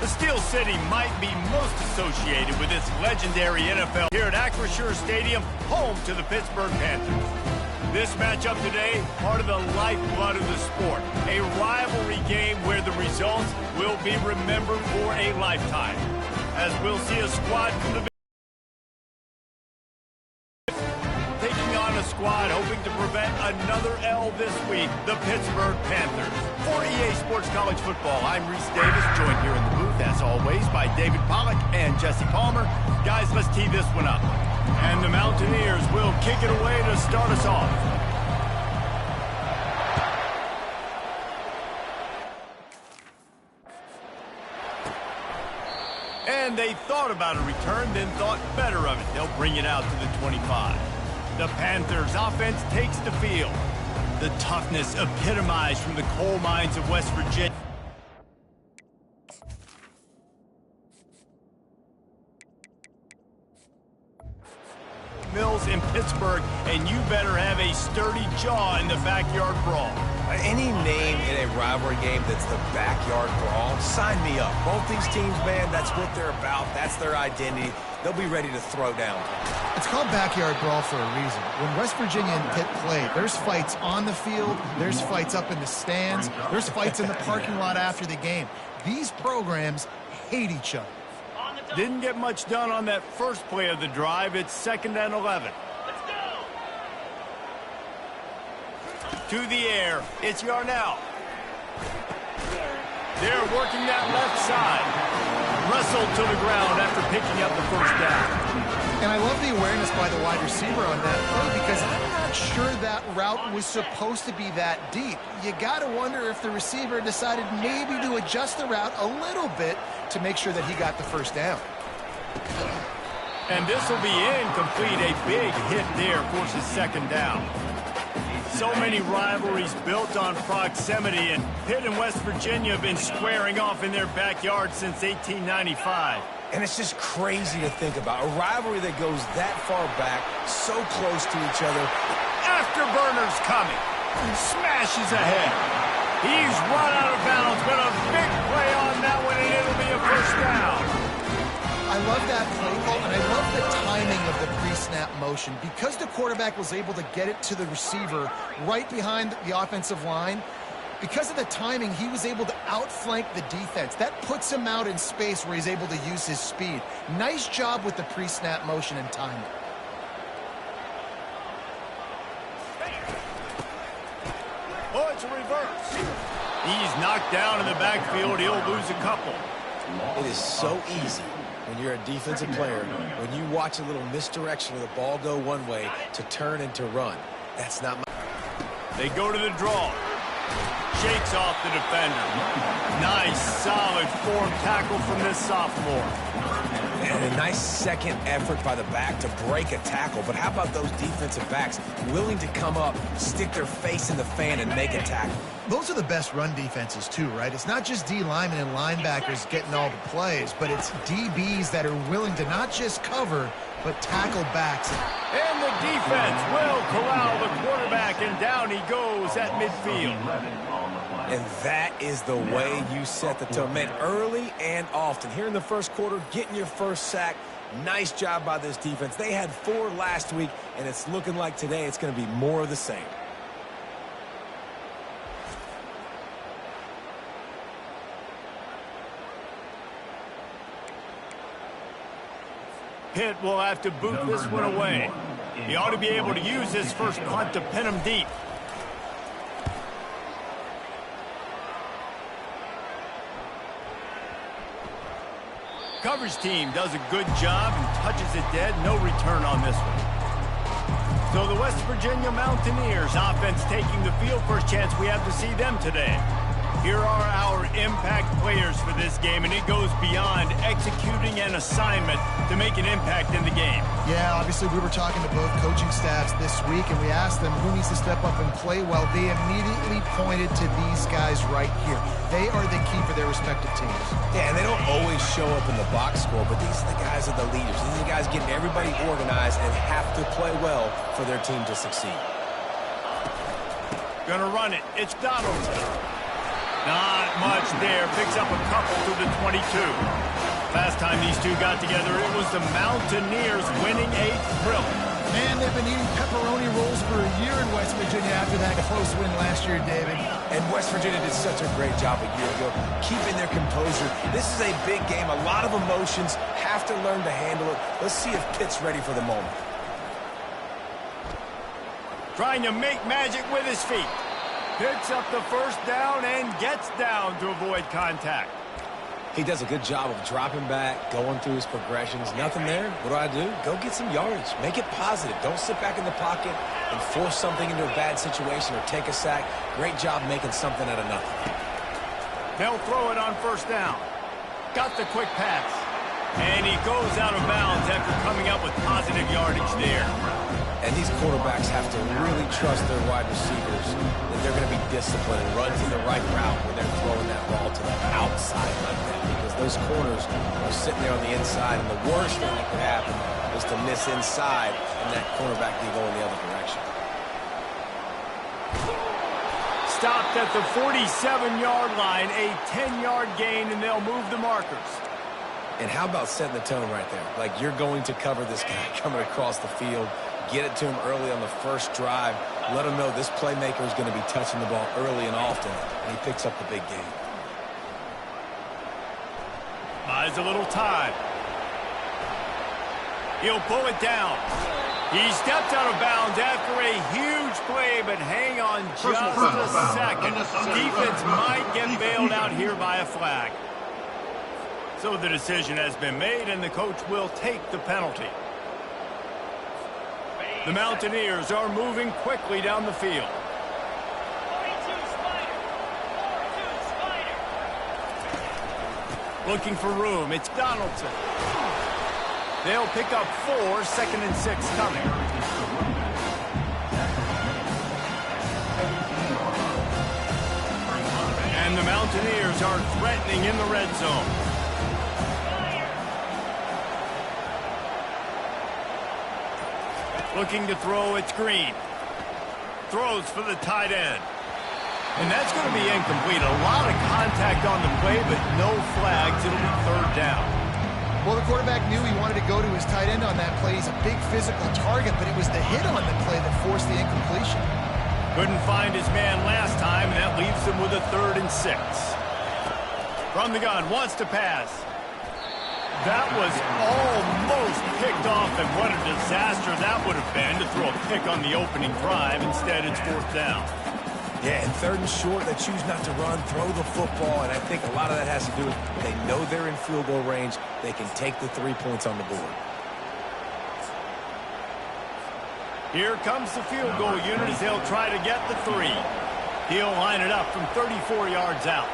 The Steel City might be most associated with its legendary NFL here at Acrisure Stadium, home to the Pittsburgh Panthers. This matchup today, part of the lifeblood of the sport, a rivalry game where the results will be remembered for a lifetime. As we'll see a squad from the taking on a squad hoping to prevent another L this week, the Pittsburgh Panthers. For EA Sports College Football, I'm Reese Davis, joined here in the booth, as always, by David Pollack and Jesse Palmer. Guys, let's tee this one up. And the Mountaineers will kick it away to start us off. And they thought about a return, then thought better of it. They'll bring it out to the 25. The Panthers' offense takes the field. The toughness epitomized from the coal mines of West Virginia. Mills in Pittsburgh, and you better have a sturdy jaw in the backyard brawl. Any name in a rivalry game that's the backyard brawl, sign me up. Both these teams, man, that's what they're about. That's their identity. They'll be ready to throw down. It's called backyard brawl for a reason. When West Virginia and Pitt play, there's fights on the field, there's fights up in the stands, there's fights in the parking lot after the game. These programs hate each other. Didn't get much done on that first play of the drive. It's 2nd and 11. Let's go! To the air. It's Yarnell. They're working that left side. Wrestled to the ground after picking up the first down. And I love the awareness by the wide receiver on that play because I'm not sure that route was supposed to be that deep. You got to wonder if the receiver decided maybe to adjust the route a little bit to make sure that he got the first down. And this will be incomplete. A big hit there forces 2nd down. So many rivalries built on proximity, and Pitt and West Virginia have been squaring off in their backyard since 1895. And it's just crazy to think about. A rivalry that goes that far back, so close to each other. Afterburner's coming. Smashes ahead. He's run out of bounds, but a big play on that one, and it'll be a first down. I love that play call, and I love the timing of the pre-snap motion. Because the quarterback was able to get it to the receiver right behind the offensive line, because of the timing, he was able to outflank the defense. That puts him out in space where he's able to use his speed. Nice job with the pre-snap motion and timing. Oh, it's a reverse. He's knocked down in the backfield. He'll lose a couple. It is so easy when you're a defensive player, when you watch a little misdirection of the ball go one way to turn and to run. That's not my... They go to the draw. Shakes off the defender. Nice, solid form tackle from this sophomore. And a nice second effort by the back to break a tackle. But how about those defensive backs willing to come up, stick their face in the fan, and make a tackle? Those are the best run defenses, too, right? It's not just D linemen and linebackers getting all the plays, but it's DBs that are willing to not just cover, but tackle backs. And the defense will corral the quarterback, and down he goes at midfield. And that is the way you set the tone. Man, early and often. Here in the first quarter, getting your first sack. Nice job by this defense. They had 4 last week, and it's looking like today it's going to be more of the same. Pitt will have to boot this one away. He ought to be able to use his first punt to pin him deep. Coverage team does a good job and touches it dead. No return on this one. So the West Virginia Mountaineers offense taking the field. First chance we have to see them today. Here are our impact players for this game, and it goes beyond executing an assignment to make an impact in the game. Yeah, obviously we were talking to both coaching staffs this week, and we asked them who needs to step up and play well. They immediately pointed to these guys right here. They are the key for their respective teams. Yeah, and they don't always show up in the box score, but these are the guys that are the leaders. These are the guys getting everybody organized and have to play well for their team to succeed. Gonna run it. It's Donaldson. Not much there. Picks up a couple to the 22. Last time these two got together, it was the Mountaineers winning a thriller. Man, they've been eating pepperoni rolls for a year in West Virginia after that close win last year, David. And West Virginia did such a great job a year ago, keeping their composure. This is a big game, a lot of emotions, have to learn to handle it. Let's see if Pitt's ready for the moment. Trying to make magic with his feet. Picks up the first down and gets down to avoid contact. He does a good job of dropping back, going through his progressions. Nothing there. What do? Go get some yardage. Make it positive. Don't sit back in the pocket and force something into a bad situation or take a sack. Great job making something out of nothing. They'll throw it on first down. Got the quick pass. And he goes out of bounds after coming up with positive yardage there. And these quarterbacks have to really trust their wide receivers that they're going to be disciplined and run to the right route when they're throwing that ball to the outside like that, because those corners are sitting there on the inside, and the worst thing that could happen is to miss inside and that cornerback be going the other direction. Stopped at the 47-yard line, a 10-yard gain, and they'll move the markers. And how about setting the tone right there? Like, you're going to cover this guy coming across the field. Get it to him early on the first drive. Let him know this playmaker is going to be touching the ball early and often, and he picks up the big game. Buys a little time. He'll pull it down. He steps out of bounds after a huge play, but hang on just a second. Defense might get bailed out here by a flag. So the decision has been made, and the coach will take the penalty. The Mountaineers are moving quickly down the field. Looking for room. It's Donaldson. They'll pick up 4, 2nd and 6 coming. And the Mountaineers are threatening in the red zone. Looking to throw, it's Green. Throws for the tight end. And that's going to be incomplete. A lot of contact on the play, but no flags. It'll be 3rd down. Well, the quarterback knew he wanted to go to his tight end on that play. He's a big physical target, but it was the hit on the play that forced the incompletion. Couldn't find his man last time, and that leaves him with a 3rd and 6. From the gun, wants to pass. That was almost picked off, and what a disaster that would have been to throw a pick on the opening drive. Instead, it's 4th down. Yeah, and 3rd and short, they choose not to run, throw the football, and I think a lot of that has to do with they know they're in field goal range. They can take the 3 points on the board. Here comes the field goal unit as they'll try to get the 3. He'll line it up from 34 yards out.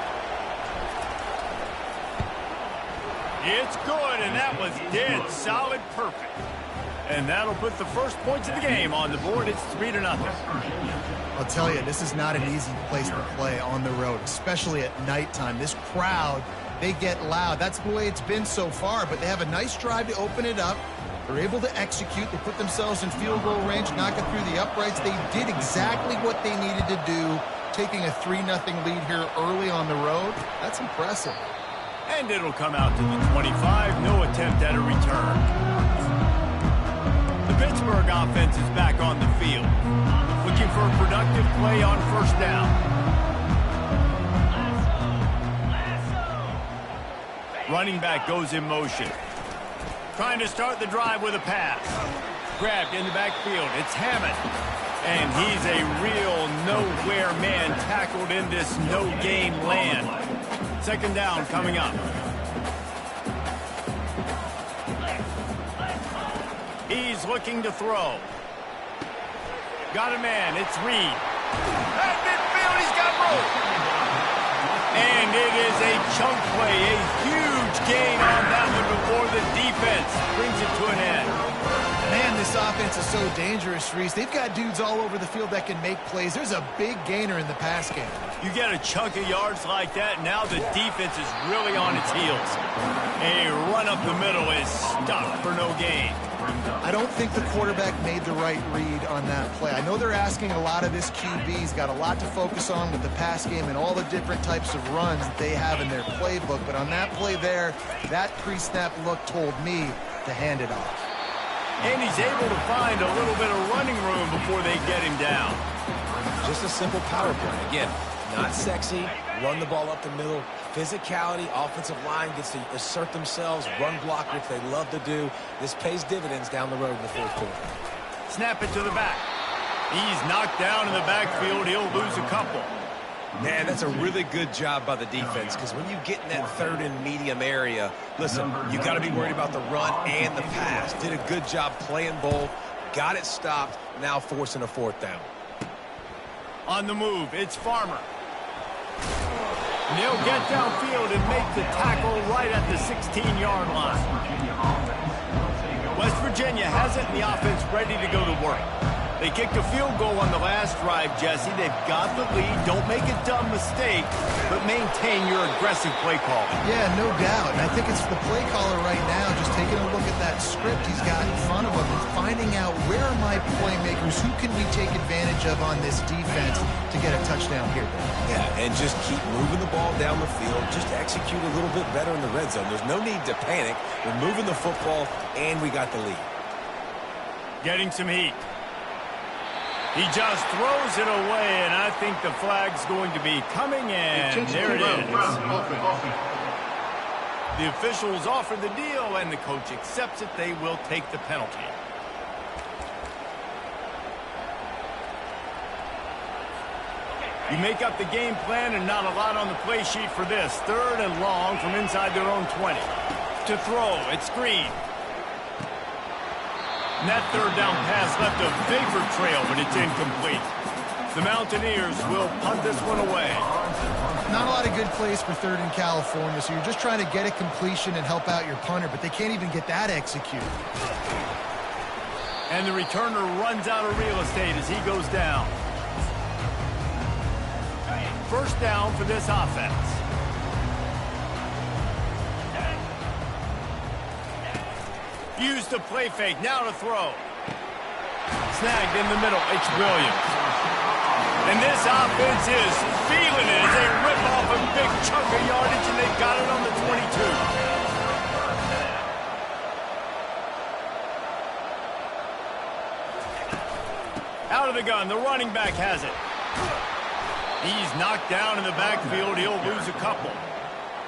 It's good, and that was dead solid perfect. And that'll put the first points of the game on the board. It's 3-0. I'll tell you, this is not an easy place to play on the road, especially at nighttime. This crowd, they get loud. That's the way it's been so far, but they have a nice drive to open it up. They're able to execute. They put themselves in field goal range, knock it through the uprights. They did exactly what they needed to do, taking a 3-0 lead here early on the road. That's impressive. And it'll come out to the 25. No attempt at a return. The Pittsburgh offense is back on the field. Looking for a productive play on 1st down. Running back goes in motion. Trying to start the drive with a pass. Grabbed in the backfield. It's Hammond. And he's a real nowhere man tackled in this no-gain land. 2nd down coming up. He's looking to throw. Got a man. It's Reed. At midfield, he's got room. And it is a chunk play. A huge gain on that one before the defense brings it to an end. Man, this offense is so dangerous, Reese. They've got dudes all over the field that can make plays. There's a big gainer in the pass game. You get a chunk of yards like that, now the defense is really on its heels. A run up the middle is stopped for no gain. I don't think the quarterback made the right read on that play. I know they're asking a lot of this QB. He's got a lot to focus on with the pass game and all the different types of runs that they have in their playbook. But on that play there, that pre-snap look told me to hand it off. And he's able to find a little bit of running room before they get him down. Just a simple power play. Again, not sexy, run the ball up the middle. Physicality, offensive line gets to assert themselves, run block, which they love to do. This pays dividends down the road in the fourth quarter. Snap it to the back. He's knocked down in the backfield. He'll lose a couple. Man, that's a really good job by the defense, because when you get in that third and medium area, listen, you got to be worried about the run and the pass. Did a good job playing both, got it stopped, now forcing a fourth down. On the move, it's Farmer. And he'll get downfield and make the tackle right at the 16-yard line. West Virginia has it, and the offense ready to go to work. They kicked a field goal on the last drive, Jesse. They've got the lead. Don't make a dumb mistake, but maintain your aggressive play call. Yeah, no doubt. And I think it's the play caller right now just taking a look at that script he's got in front of him and finding out where are my playmakers, who can we take advantage of on this defense to get a touchdown here. Yeah, and just keep moving the ball down the field. Just execute a little bit better in the red zone. There's no need to panic. We're moving the football, and we got the lead. Getting some heat. He just throws it away, and I think the flag's going to be coming in. There it is. The officials offer the deal, and the coach accepts it. They will take the penalty. You make up the game plan, and not a lot on the play sheet for this. Third and long from inside their own 20. To throw, it's Green. And that third down pass left a vapor trail, but it's incomplete. The Mountaineers will punt this one away. Not a lot of good plays for third in California, so you're just trying to get a completion and help out your punter, but they can't even get that executed. And the returner runs out of real estate as he goes down. First down for this offense. Used to play fake, now to throw. Snagged in the middle, it's Williams. And this offense is feeling it as they rip off a big chunk of yardage, and they've got it on the 22. Out of the gun, the running back has it. He's knocked down in the backfield, he'll lose a couple.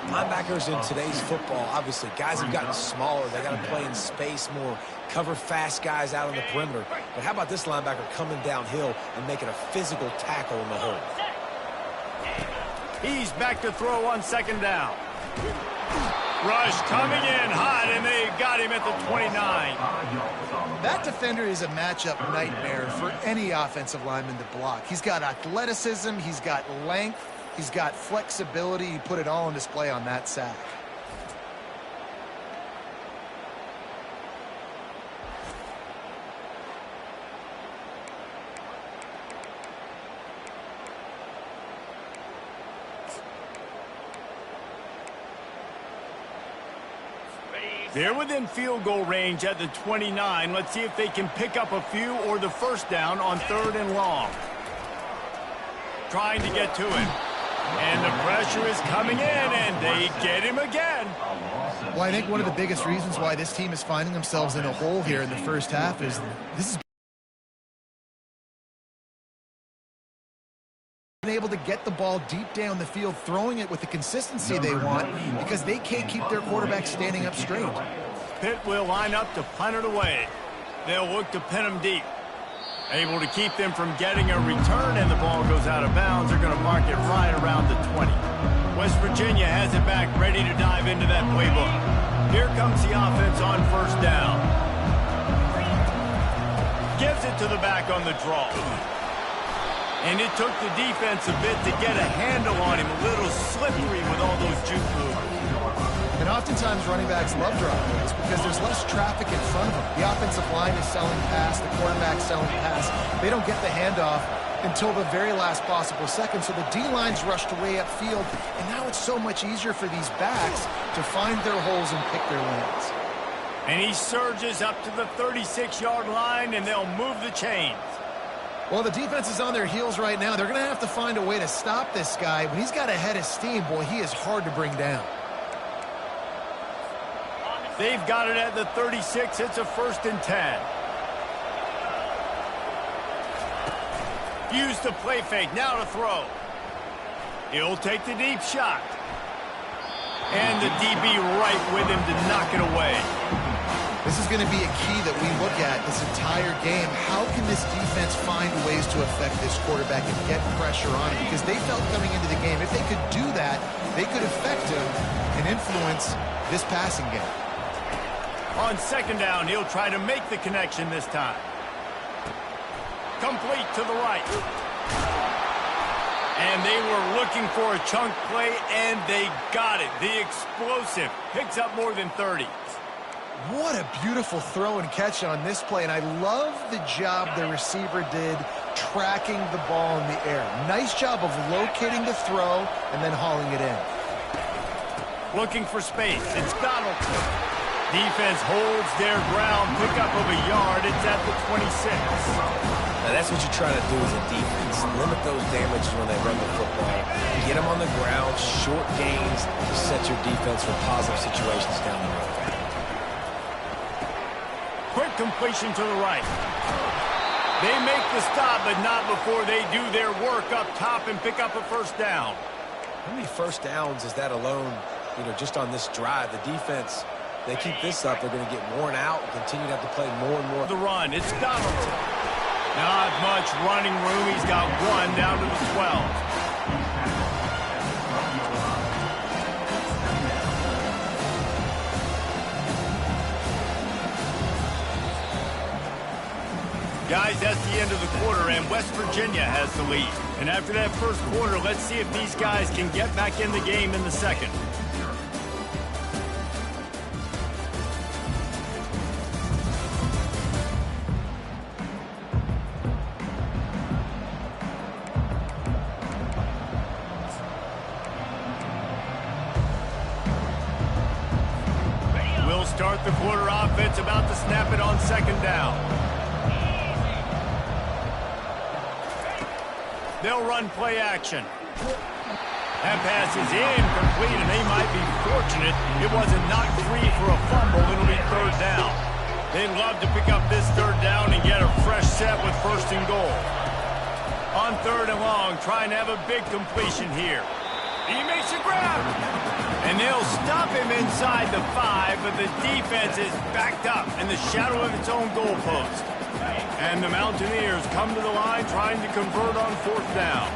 Linebackers in today's football, obviously, guys have gotten smaller. They got to play in space more, cover fast guys out on the perimeter. But how about this linebacker coming downhill and making a physical tackle in the hole? He's back to throw on second down. Rush coming in hot, and they got him at the 29. That defender is a matchup nightmare for any offensive lineman to block. He's got athleticism, he's got length, he's got flexibility. He put it all on display on that sack. They're within field goal range at the 29. Let's see if they can pick up a few or the first down on third and long. Trying to get to him. And the pressure is coming in, and they get him again. Well, I think one of the biggest reasons why this team is finding themselves in a hole here in the first half is this is able to get the ball deep down the field, throwing it with the consistency they want because they can't keep their quarterback standing up straight. Pitt will line up to punt it away. They'll look to pin them deep. Able to keep them from getting a return, and the ball goes out of bounds. They're going to mark it right around the 20. West Virginia has it back, ready to dive into that playbook. Here comes the offense on first down. Gives it to the back on the draw. And it took the defense a bit to get a handle on him. A little slippery with all those juke moves. And oftentimes running backs love dropping because there's less traffic in front of them. The offensive line is selling pass, the quarterback's selling pass. They don't get the handoff until the very last possible second. So the D-line's rushed way upfield, and now it's so much easier for these backs to find their holes and pick their lanes. And he surges up to the 36-yard line, and they'll move the chains. Well, the defense is on their heels right now. They're going to have to find a way to stop this guy. When he's got a head of steam, boy, he is hard to bring down. They've got it at the 36. It's a 1st and 10. Use the play fake. Now to throw. He'll take the deep shot. And the DB right with him to knock it away. This is going to be a key that we look at this entire game. How can this defense find ways to affect this quarterback and get pressure on him? Because they felt coming into the game, if they could do that, they could affect him and influence this passing game. On 2nd down, he'll try to make the connection this time. Complete to the right. And they were looking for a chunk play, and they got it. The explosive picks up more than 30. What a beautiful throw and catch on this play, and I love the job the receiver did tracking the ball in the air. Nice job of locating the throw and then hauling it in. Looking for space. It's Donald. Defense holds their ground. Pickup of a yard. It's at the 26. Now that's what you're trying to do as a defense. Limit those damages when they run the football. Get them on the ground, short gains to set your defense for positive situations down the road. Quick completion to the right. They make the stop, but not before they do their work up top and pick up a 1st down. How many 1st downs is that alone, just on this drive? The defense, they keep this up, they're going to get worn out and continue to have to play more and more. The run, it's Donaldson. Not much running room. He's got 1 down to the 12. Guys, that's the end of the quarter, and West Virginia has the lead. And after that 1st quarter, let's see if these guys can get back in the game in the 2nd. We'll start the quarter offense, about to snap it on 2nd down. They'll run play action. That pass is incomplete, and they might be fortunate it wasn't knocked free for a fumble. It'll be 3rd down. They'd love to pick up this 3rd down and get a fresh set with 1st and goal. On 3rd and long, trying to have a big completion here. He makes a grab. And they'll stop him inside the 5, but the defense is backed up in the shadow of its own goalpost. And the Mountaineers come to the line trying to convert on 4th down.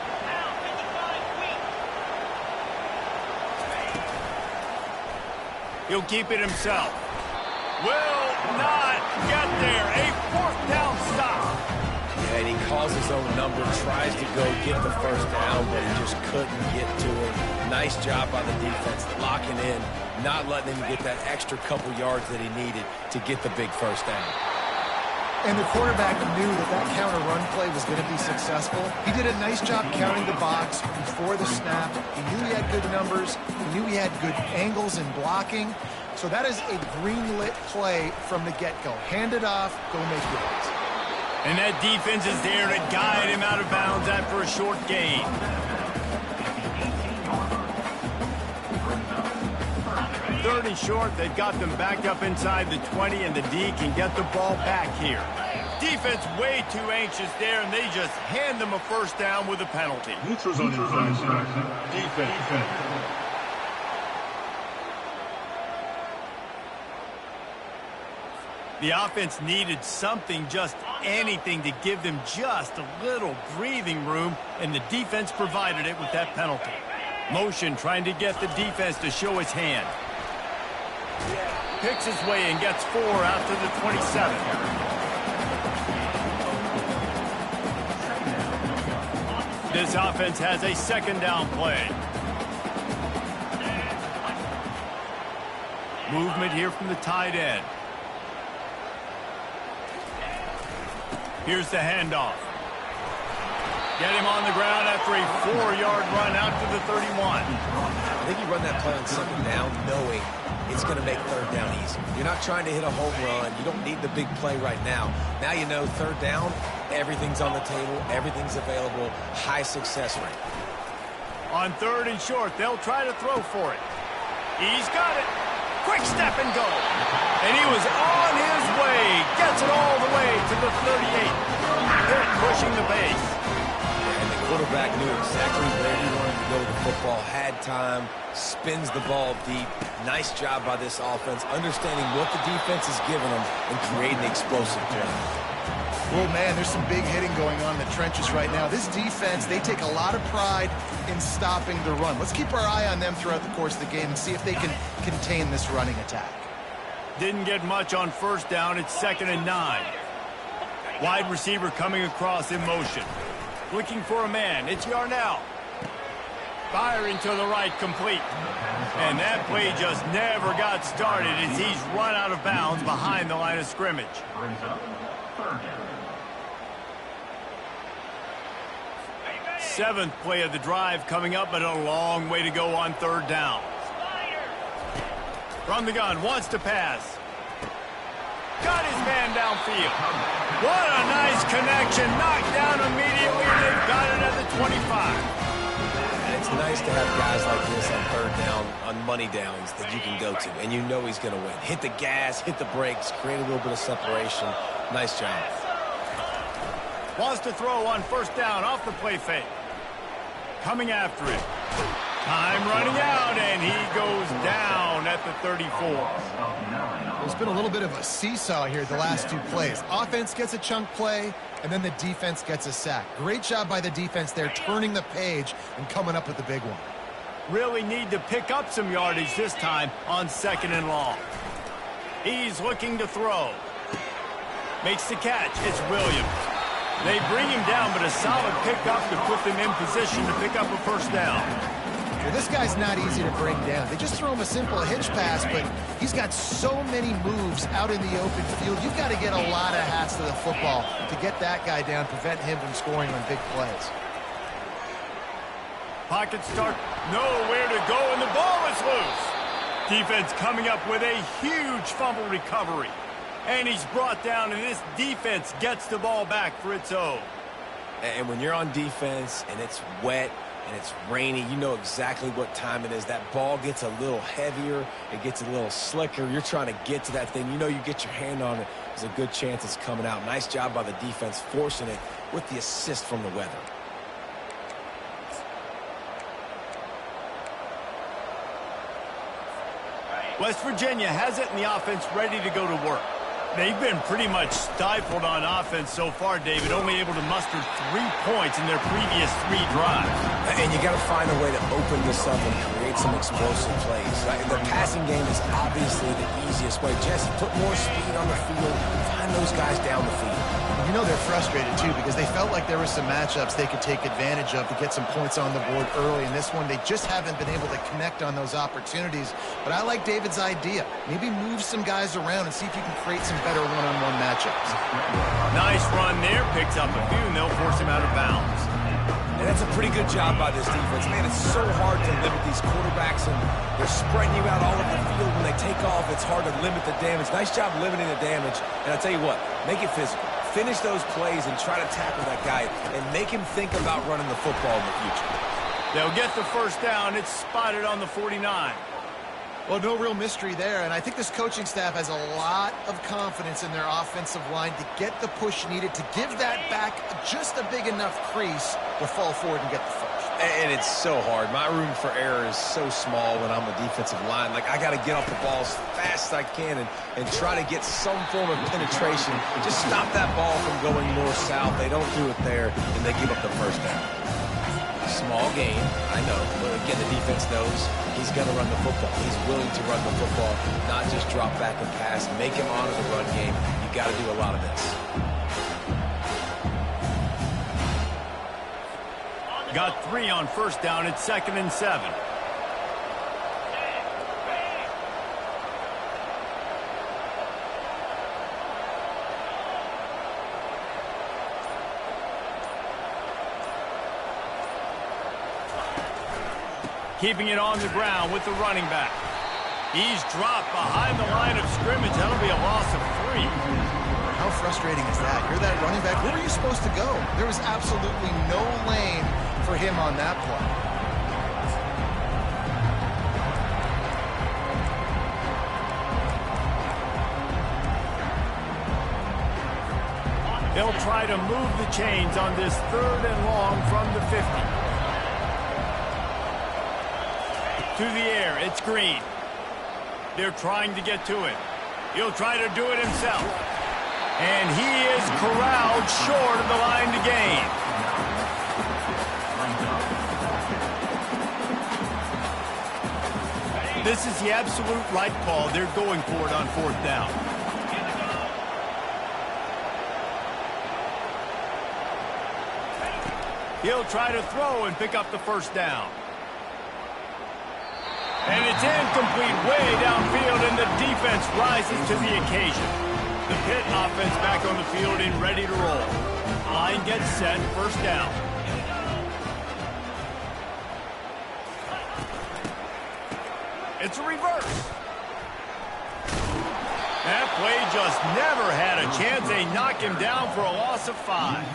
He'll keep it himself. Will not get there. A 4th down stop. Yeah, and he calls his own number, tries to go get the 1st down, but he just couldn't get to it. Nice job by the defense, locking in, not letting him get that extra couple yards that he needed to get the big 1st down. And the quarterback knew that counter run play was going to be successful. He did a nice job counting the box before the snap. He knew he had good numbers. He knew he had good angles and blocking. So that is a green-lit play from the get-go. Hand it off, go make yards. And that defense is there to guide him out of bounds after a short gain. Third and short, they've got them back up inside the 20, and the D can get the ball back here. Defense way too anxious there, and they just hand them a 1st down with a penalty. Neutrals on inside. Defense. The offense needed something, just anything, to give them just a little breathing room, and the defense provided it with that penalty. Motion trying to get the defense to show his hand. Picks his way and gets 4 out to the 27. This offense has a 2nd down play. Movement here from the tight end. Here's the handoff. Get him on the ground after a 4-yard run out to the 31. I think he run that play on 2nd down knowing it's going to make third down easy. You're not trying to hit a home run. You don't need the big play right now. Now you know third down, everything's on the table, everything's available, high success rate. On third and short, they'll try to throw for it. He's got it. Quick step and go. And he was on his way. Gets it all the way to the 38. Pitt pushing the base. And the quarterback knew exactly where he wanted to go with the football, had time, spins the ball deep. Nice job by this offense, understanding what the defense is giving them and creating explosive play. Well, man, there's some big hitting going on in the trenches right now. This defense, they take a lot of pride in stopping the run. Let's keep our eye on them throughout the course of the game and see if they can contain this running attack. Didn't get much on first down. It's 2nd and 9. Wide receiver coming across in motion. Looking for a man. It's Yarnell. Firing to the right, complete. And that play just never got started as he's run out of bounds behind the line of scrimmage. Seventh play of the drive coming up, but a long way to go on third down. From the gun, wants to pass. Got his man downfield. What a nice connection. Knocked down immediately. They've got it at the 25. And it's nice to have guys like this on third down, on money downs that you can go to, and you know he's going to win. Hit the gas, hit the brakes, create a little bit of separation. Nice job. Wants to throw on first down off the play fake. Coming after it. Time running out, and he goes down at the 34. There's been a little bit of a seesaw here the last two plays. Offense gets a chunk play, and then the defense gets a sack. Great job by the defense there, turning the page and coming up with the big one. Really need to pick up some yardage this time on 2nd and long. He's looking to throw. Makes the catch. It's Williams. They bring him down, but a solid pickup to put them in position to pick up a first down. Well, this guy's not easy to bring down. They just throw him a simple hitch pass, but he's got so many moves out in the open field. You've got to get a lot of hats to the football to get that guy down, prevent him from scoring on big plays. Pocket start, nowhere to go, and the ball is loose. Defense coming up with a huge fumble recovery. And he's brought down, and this defense gets the ball back for its own. And when you're on defense and it's wet and it's rainy, you know exactly what time it is. That ball gets a little heavier. It gets a little slicker. You're trying to get to that thing. You know you get your hand on it. There's a good chance it's coming out. Nice job by the defense forcing it with the assist from the weather. West Virginia has it, and the offense ready to go to work. They've been pretty much stifled on offense so far, David, only able to muster 3 points in their previous 3 drives. And you got to find a way to open this up and create some explosive plays. Right? The passing game is obviously the easiest way. Jesse, put more speed on the field, find those guys down the field. You know they're frustrated, too, because they felt like there were some matchups they could take advantage of to get some points on the board early. In this one, they just haven't been able to connect on those opportunities. But I like David's idea. Maybe move some guys around and see if you can create some better one-on-one matchups. Nice run there. Picks up a few, and they'll force him out of bounds. And that's a pretty good job by this defense. Man, it's so hard to limit these quarterbacks, and they're spreading you out all over the field. When they take off, it's hard to limit the damage. Nice job limiting the damage. And I'll tell you what, make it physical. Finish those plays and try to tackle that guy and make him think about running the football in the future. They'll get the first down. It's spotted on the 49. Well, no real mystery there, and I think this coaching staff has a lot of confidence in their offensive line to get the push needed to give that back just a big enough crease to fall forward and get the first. And it's so hard. My room for error is so small when I'm a defensive line. Like, I got to get off the ball as fast as I can and try to get some form of penetration. Just stop that ball from going north-south. They don't do it there, and they give up the first down. Small gain, I know, but again, the defense knows he's going to run the football. He's willing to run the football, not just drop back and pass, make him honor the run game. You got to do a lot of this. Got 3 on first down. It's 2nd and 7. Keeping it on the ground with the running back. He's dropped behind the line of scrimmage. That'll be a loss of 3. How frustrating is that? You're that running back. Where were you supposed to go? There was absolutely no lane for him on that play. They'll try to move the chains on this 3rd and long from the 50. To the air, it's Green. They're trying to get to it. He'll try to do it himself. And he is corralled short of the line to gain. This is the absolute right call. They're going for it on 4th down. He'll try to throw and pick up the 1st down. And it's incomplete way downfield, and the defense rises to the occasion. The Pitt offense back on the field and ready to roll. Line gets set, 1st down. It's a reverse. That play just never had a chance. They knock him down for a loss of 5.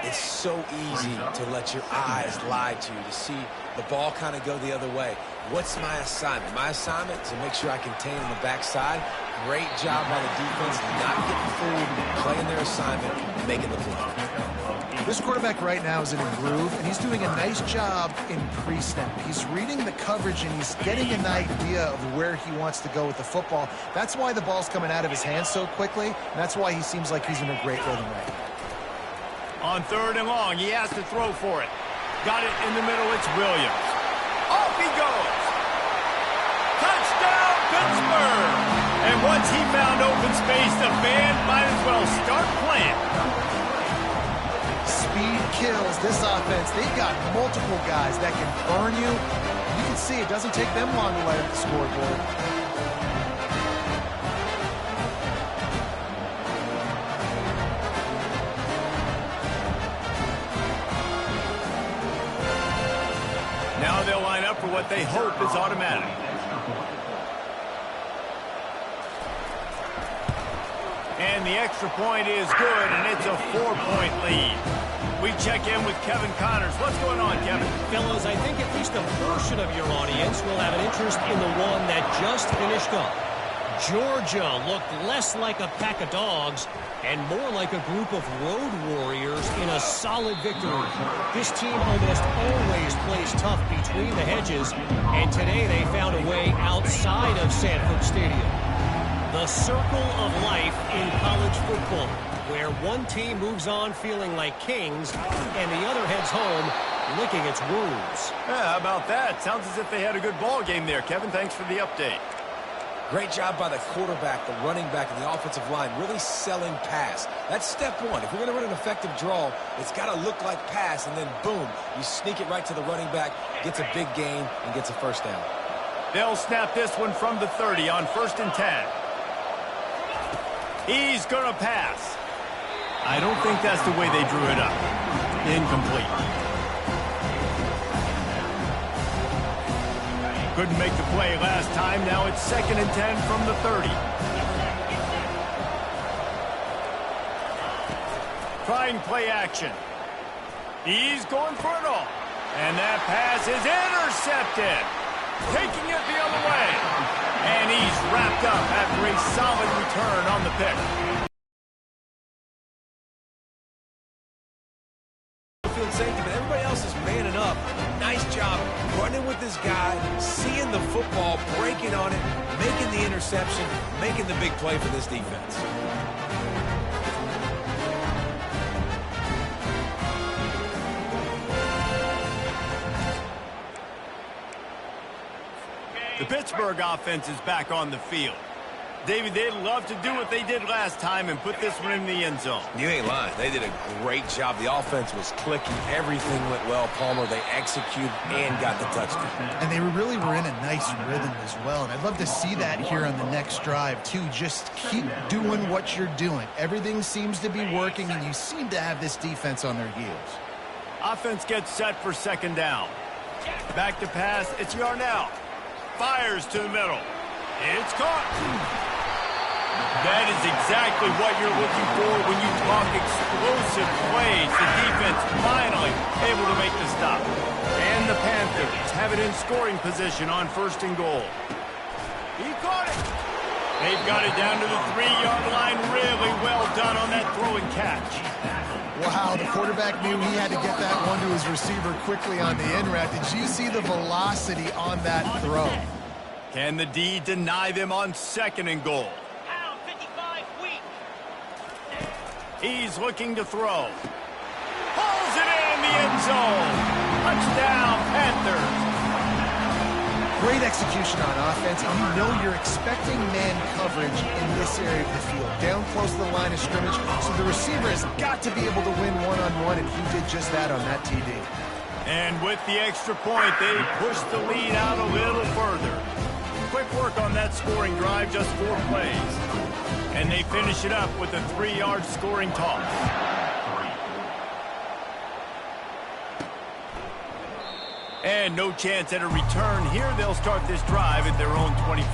It's so easy to let your eyes lie to you, to see the ball kind of go the other way. What's my assignment? My assignment is to make sure I contain on the backside. Great job by the defense, not getting fooled, playing their assignment, making the play. This quarterback right now is in a groove, and he's doing a nice job in pre-snap. He's reading the coverage, and he's getting an idea of where he wants to go with the football. That's why the ball's coming out of his hands so quickly, and that's why he seems like he's in a great rhythm right now. On 3rd and long, he has to throw for it. Got it in the middle, it's Williams. Off he goes. Touchdown, Pittsburgh! And once he found open space, the band might as well start playing. Speed kills this offense. They've got multiple guys that can burn you. You can see it doesn't take them long to light up the scoreboard. Now they'll line up for what they hope is automatic. And the extra point is good, and it's a 4-point lead. We check in with Kevin Connors. What's going on, Kevin? Fellas, I think at least a portion of your audience will have an interest in the one that just finished up. Georgia looked less like a pack of dogs and more like a group of road warriors in a solid victory. This team almost always plays tough between the hedges, and today they found a way outside of Sanford Stadium. The circle of life in college football, where one team moves on feeling like kings and the other heads home licking its wounds. Yeah, how about that? Sounds as if they had a good ball game there. Kevin, thanks for the update. Great job by the quarterback, the running back, and the offensive line, really selling pass. That's step one. If we're going to run an effective draw, it's got to look like pass, and then boom, you sneak it right to the running back, gets a big gain, and gets a 1st down. They'll snap this one from the 30 on 1st and 10. He's going to pass. I don't think that's the way they drew it up. Incomplete. Couldn't make the play last time. Now it's 2nd and 10 from the 30. Trying play action. He's going for it all. And that pass is intercepted. Taking it the other way. And he's wrapped up after a solid return on the pick. Field safety, but everybody else is manning up. Nice job running with this guy, seeing the football, breaking on it, making the interception, making the big play for this defense. The Pittsburgh offense is back on the field. David, they'd love to do what they did last time and put this one in the end zone. You ain't lying. They did a great job. The offense was clicking. Everything went well, Palmer. They executed and got the touchdown. And they really were in a nice rhythm as well. And I'd love to see that here on the next drive, too. Just keep doing what you're doing. Everything seems to be working, and you seem to have this defense on their heels. Offense gets set for 2nd down. Back to pass. It's Yarnell. Fires to the middle. It's caught. That is exactly what you're looking for when you talk explosive plays. The defense finally able to make the stop. And the Panthers have it in scoring position on 1st and goal. He caught it. They've got it down to the 3-yard line. Really well done on that throw and catch. Wow, the quarterback knew he had to get that one to his receiver quickly on the in route. Did you see the velocity on that throw? Can the D deny them on 2nd and goal? He's looking to throw. Pulls it in the end zone. Touchdown, Panthers. Great execution on offense, and you know you're expecting man coverage in this area of the field, down close to the line of scrimmage, so the receiver has got to be able to win one-on-one, and he did just that on that TD. And with the extra point, they push the lead out a little further. Quick work on that scoring drive, just 4 plays. And they finish it up with a 3-yard scoring toss. And no chance at a return here. They'll start this drive at their own 25.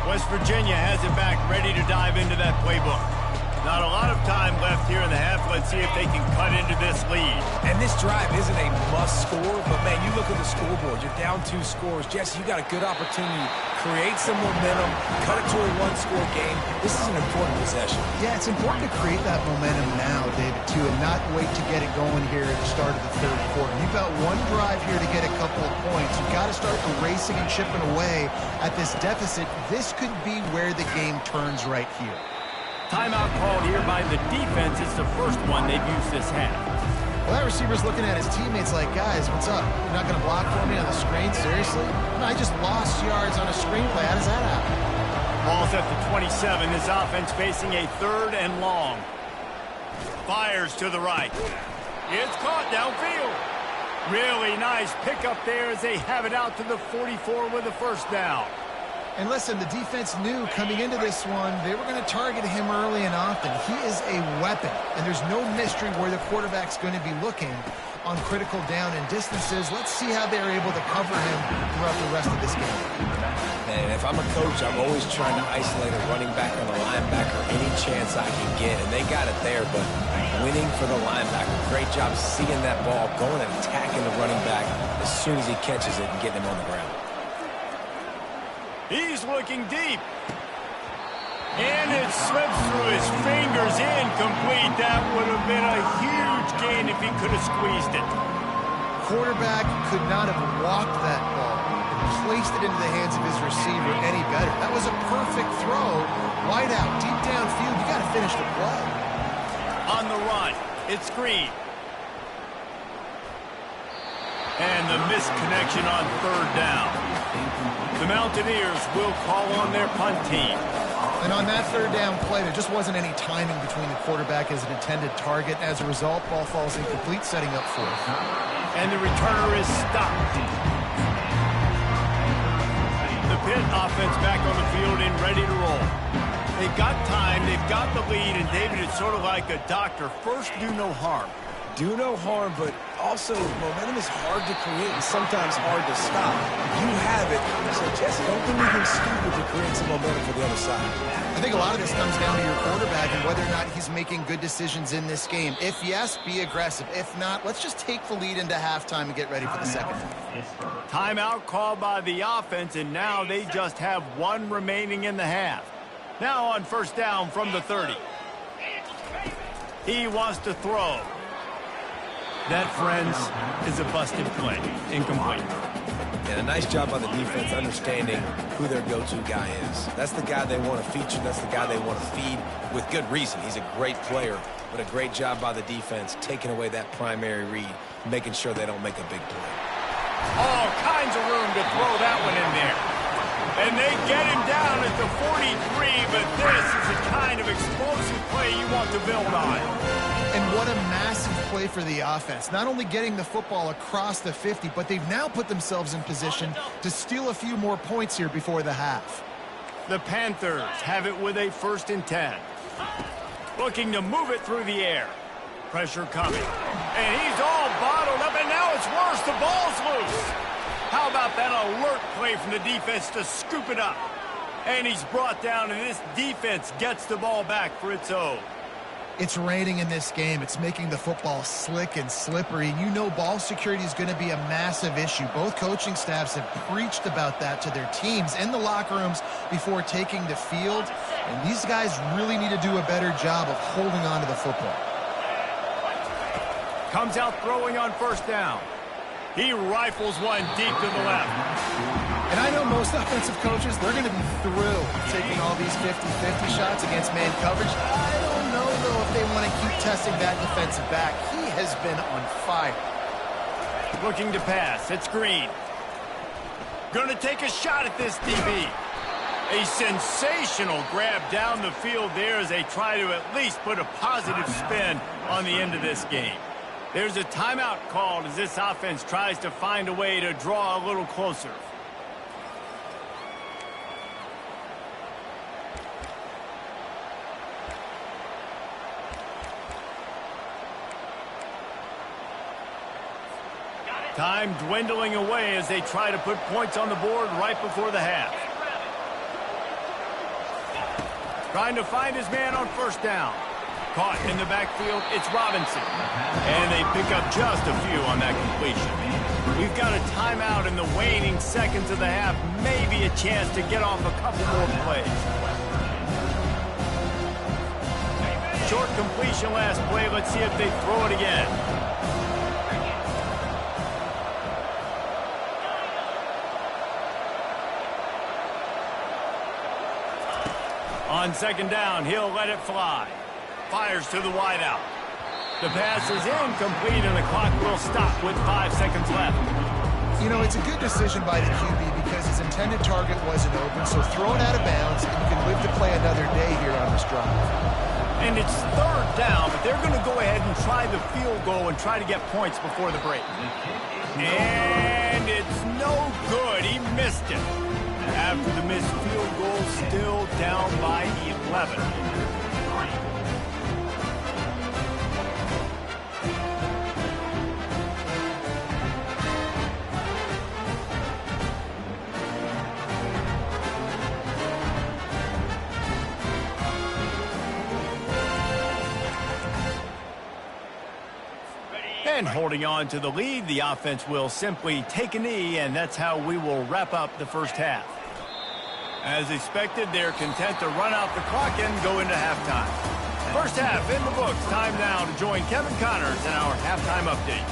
West Virginia has it back, ready to dive into that playbook. Not a lot of time left here in the half. Let's see if they can cut into this lead. And this drive isn't a must score, but, man, you look at the scoreboard. You're down 2 scores. Jesse, you got a good opportunity. Create some momentum. Cut it to a 1-score game. This is an important possession. Yeah, it's important to create that momentum now, David, too, and not wait to get it going here at the start of the 3rd quarter. You've got one drive here to get a couple of points. You've got to start erasing and chipping away at this deficit. This could be where the game turns right here. Timeout called here by the defense. It's the first one they've used this half. Well, that receiver's looking at his teammates like, guys, what's up? You're not going to block for me on the screen? Seriously? No, I just lost yards on a screenplay. How does that happen? Ball's at the 27. This offense facing a 3rd and long. Fires to the right. It's caught downfield. Really nice pickup there as they have it out to the 44 with a 1st down. And listen, the defense knew coming into this one, they were going to target him early and often. He is a weapon, and there's no mystery where the quarterback's going to be looking on critical down and distances. Let's see how they're able to cover him throughout the rest of this game. Man, if I'm a coach, I'm always trying to isolate a running back on a linebacker any chance I can get, and they got it there, but winning for the linebacker. Great job seeing that ball, going and attacking the running back as soon as he catches it and getting him on the ground. He's looking deep. And it slips through his fingers, incomplete. That would have been a huge gain if he could have squeezed it. Quarterback could not have walked that ball and placed it into the hands of his receiver any better. That was a perfect throw. Wide out, deep downfield. You got to finish the play. On the run, it's Green. And the missed connection on 3rd down. The Mountaineers will call on their punt team. And on that 3rd down play, there just wasn't any timing between the quarterback as an intended target. As a result, ball falls incomplete, setting up 4th. And the returner is stopped. The Pitt offense back on the field and ready to roll. They've got time, they've got the lead, and David, it's sort of like a doctor. First, do no harm. Do no harm, but also momentum is hard to create and sometimes hard to stop. You have it, so Jesse, don't do anything stupid to create some momentum for the other side. I think a lot of this comes down to your quarterback and whether or not he's making good decisions in this game. If yes, be aggressive. If not, let's just take the lead into halftime and get ready for the 2nd half. Timeout called by the offense, and now they just have 1 remaining in the half. Now on 1st down from the 30. He wants to throw. That, friends, is a busted play. Incomplete. And a nice job by the defense understanding who their go-to guy is. That's the guy they want to feature. That's the guy they want to feed with good reason. He's a great player, but a great job by the defense taking away that primary read, making sure they don't make a big play. All kinds of room to throw that one in there. And they get him down at the 43, but this is the kind of explosive play you want to build on. And what a massive play for the offense. Not only getting the football across the 50, but they've now put themselves in position to steal a few more points here before the half. The Panthers have it with a 1st and 10. Looking to move it through the air. Pressure coming. And he's all bottled up, and now it's worse. The ball's loose. How about that alert play from the defense to scoop it up? And he's brought down, and this defense gets the ball back for its own. It's raining in this game. It's making the football slick and slippery. And you know ball security is going to be a massive issue. Both coaching staffs have preached about that to their teams in the locker rooms before taking the field. And these guys really need to do a better job of holding on to the football. Comes out throwing on first down. He rifles one deep to the left. And I know most offensive coaches, they're going to be thrilled taking all these 50-50 shots against man coverage. I don't know, though, if they want to keep testing that defensive back. He has been on fire. Looking to pass. It's Green. Going to take a shot at this DB. A sensational grab down the field there as they try to at least put a positive spin on the end of this game. There's a timeout called as this offense tries to find a way to draw a little closer. Time dwindling away as they try to put points on the board right before the half. Trying to find his man on first down. Caught in the backfield, it's Robinson. And they pick up just a few on that completion. We've got a timeout in the waning seconds of the half. Maybe a chance to get off a couple more plays. Short completion last play. Let's see if they throw it again. On second down, he'll let it fly. Fires to the wideout. The pass is incomplete, and the clock will stop with 5 seconds left. You know, it's a good decision by the QB because his intended target wasn't open, so throw it out of bounds, and you can live to play another day here on this drive. And it's third down, but they're going to go ahead and try the field goal and try to get points before the break. And it's no good. He missed it. After the missed field goal, still down by 11. And holding on to the lead, the offense will simply take a knee, and that's how we will wrap up the first half. As expected, they're content to run out the clock and go into halftime. First half in the books. Time now to join Kevin Connors in our halftime update.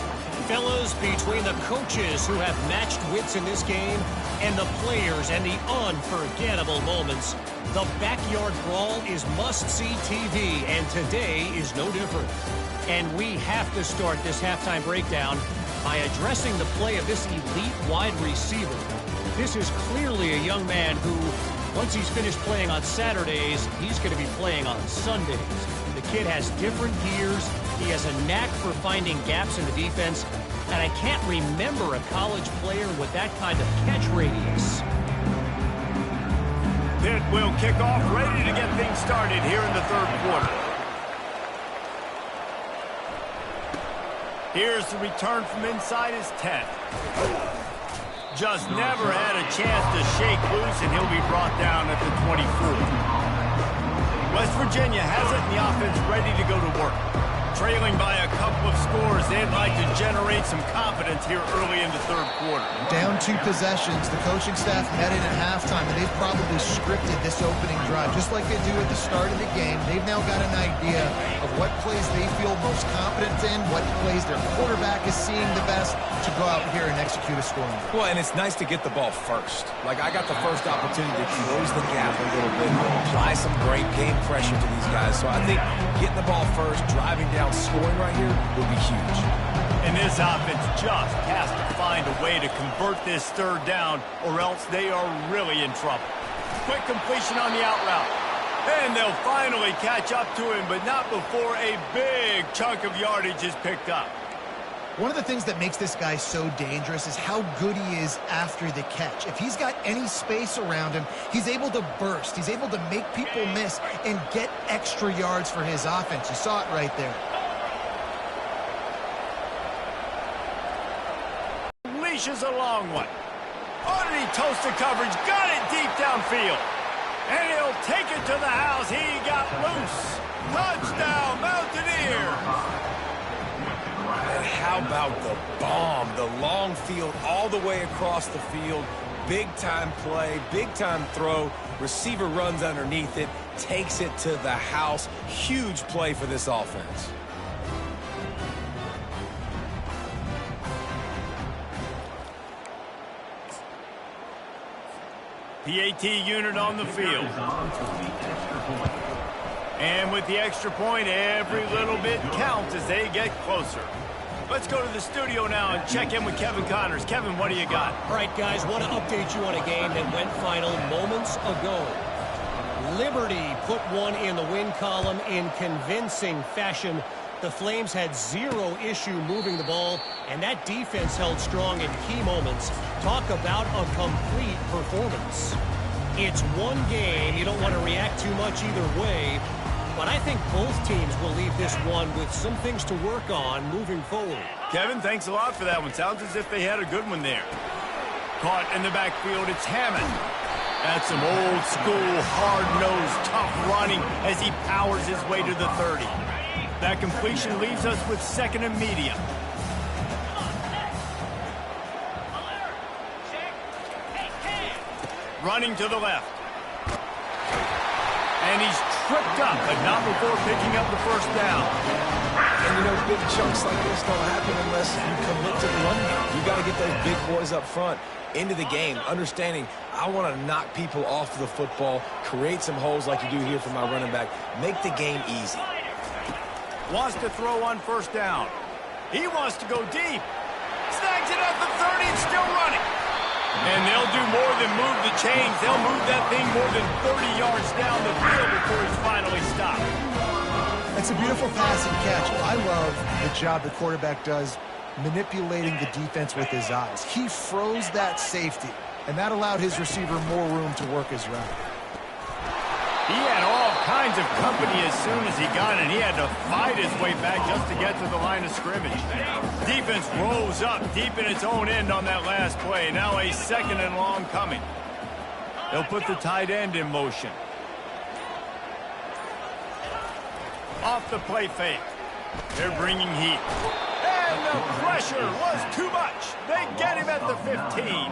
Fellas, between the coaches who have matched wits in this game and the players and the unforgettable moments, the backyard brawl is must-see TV, and today is no different. And we have to start this halftime breakdown by addressing the play of this elite wide receiver. This is clearly a young man who, once he's finished playing on Saturdays, he's going to be playing on Sundays. The kid has different gears. He has a knack for finding gaps in the defense. And I can't remember a college player with that kind of catch radius. Pitt will kick off, ready to get things started here in the third quarter. Here's the return from inside his 10. Just never had a chance to shake loose, and he'll be brought down at the 24. West Virginia has it, and the offense ready to go to work. Trailing by a couple of scores, they'd like to generate some confidence here early in the third quarter. Down 2 possessions. The coaching staff met in at halftime, and they've probably scripted this opening drive just like they do at the start of the game. They've now got an idea of what plays they feel most confident in, what plays their quarterback is seeing the best to go out here and execute a scoring drive. Well, and it's nice to get the ball first. Like, I got the first opportunity to close the gap a little bit, apply some great game pressure to these guys. So I think getting the ball first, driving down, scoring right here will be huge. And this offense just has to find a way to convert this third down, or else they are really in trouble. Quick completion on the out route. And they'll finally catch up to him, but not before a big chunk of yardage is picked up. One of the things that makes this guy so dangerous is how good he is after the catch. If he's got any space around him, he's able to burst. He's able to make people miss and get extra yards for his offense. You saw it right there. Leash is a long one. toast of coverage. Got it deep downfield. And he'll take it to the house. He got loose. Touchdown, Mountaineers. And how about the bomb? The long field all the way across the field. Big-time play, big-time throw. Receiver runs underneath it, takes it to the house. Huge play for this offense. PAT unit on the field. And with the extra point, every little bit counts as they get closer. Let's go to the studio now and check in with Kevin Connors. Kevin, what do you got? All right, guys, want to update you on a game that went final moments ago. Liberty put one in the win column in convincing fashion. The Flames had zero issue moving the ball, and that defense held strong in key moments. Talk about a complete performance. It's one game. You don't want to react too much either way, but I think both teams will leave this one with some things to work on moving forward. Kevin, thanks a lot for that one. Sounds as if they had a good one there. Caught in the backfield, it's Hammond. That's some old school, hard-nosed, tough running as he powers his way to the 30. That completion leaves us with second and medium. Running to the left. And he's tripped up, but not before picking up the first down. And, you know, big chunks like this don't happen unless you commit to the run game. You got to get those big boys up front into the game, understanding I want to knock people off the football, create some holes like you do here for my running back, make the game easy. Wants to throw on first down. He wants to go deep. Snags it at the 30 and still running. And they'll do more than move the chains. They'll move that thing more than 30 yards down the field before he's finally stopped. It's a beautiful pass and catch. I love the job the quarterback does manipulating the defense with his eyes. He froze that safety, and that allowed his receiver more room to work his route. He had all kinds of company as soon as he got it. He had to fight his way back just to get to the line of scrimmage. Defense rose up deep in its own end on that last play. Now a second and long coming. They'll put the tight end in motion. Off the play fake. They're bringing heat. And the pressure was too much. They get him at the 15.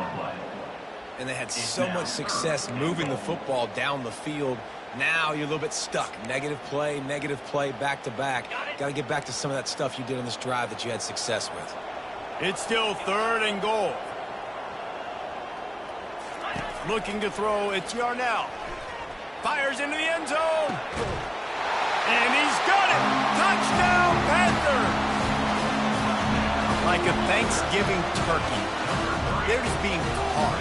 And they had so much success moving the football down the field. Now you're a little bit stuck. Negative play, back to back. Got to get back to some of that stuff you did on this drive that you had success with. It's still third and goal. Looking to throw, it's Yarnell. Fires into the end zone. And he's got it. Touchdown, Panthers. Like a Thanksgiving turkey. They're just being caught.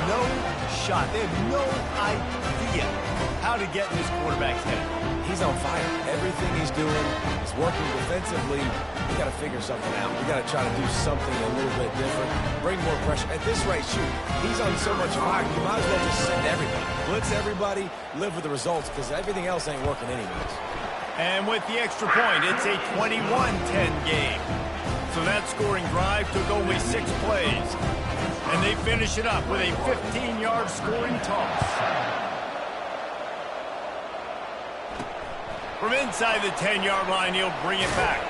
No shot. They have no idea how to get in this quarterback's head. He's on fire. Everything he's doing is working defensively. We got to figure something out. We got to try to do something a little bit different. Bring more pressure. At this rate, shoot, he's on so much fire. You might as well just send everybody. Blitz everybody, live with the results, because everything else ain't working anyways. And with the extra point, it's a 21-10 game. So that scoring drive took only 6 plays. And they finish it up with a 15-yard scoring toss. From inside the 10-yard line, he'll bring it back.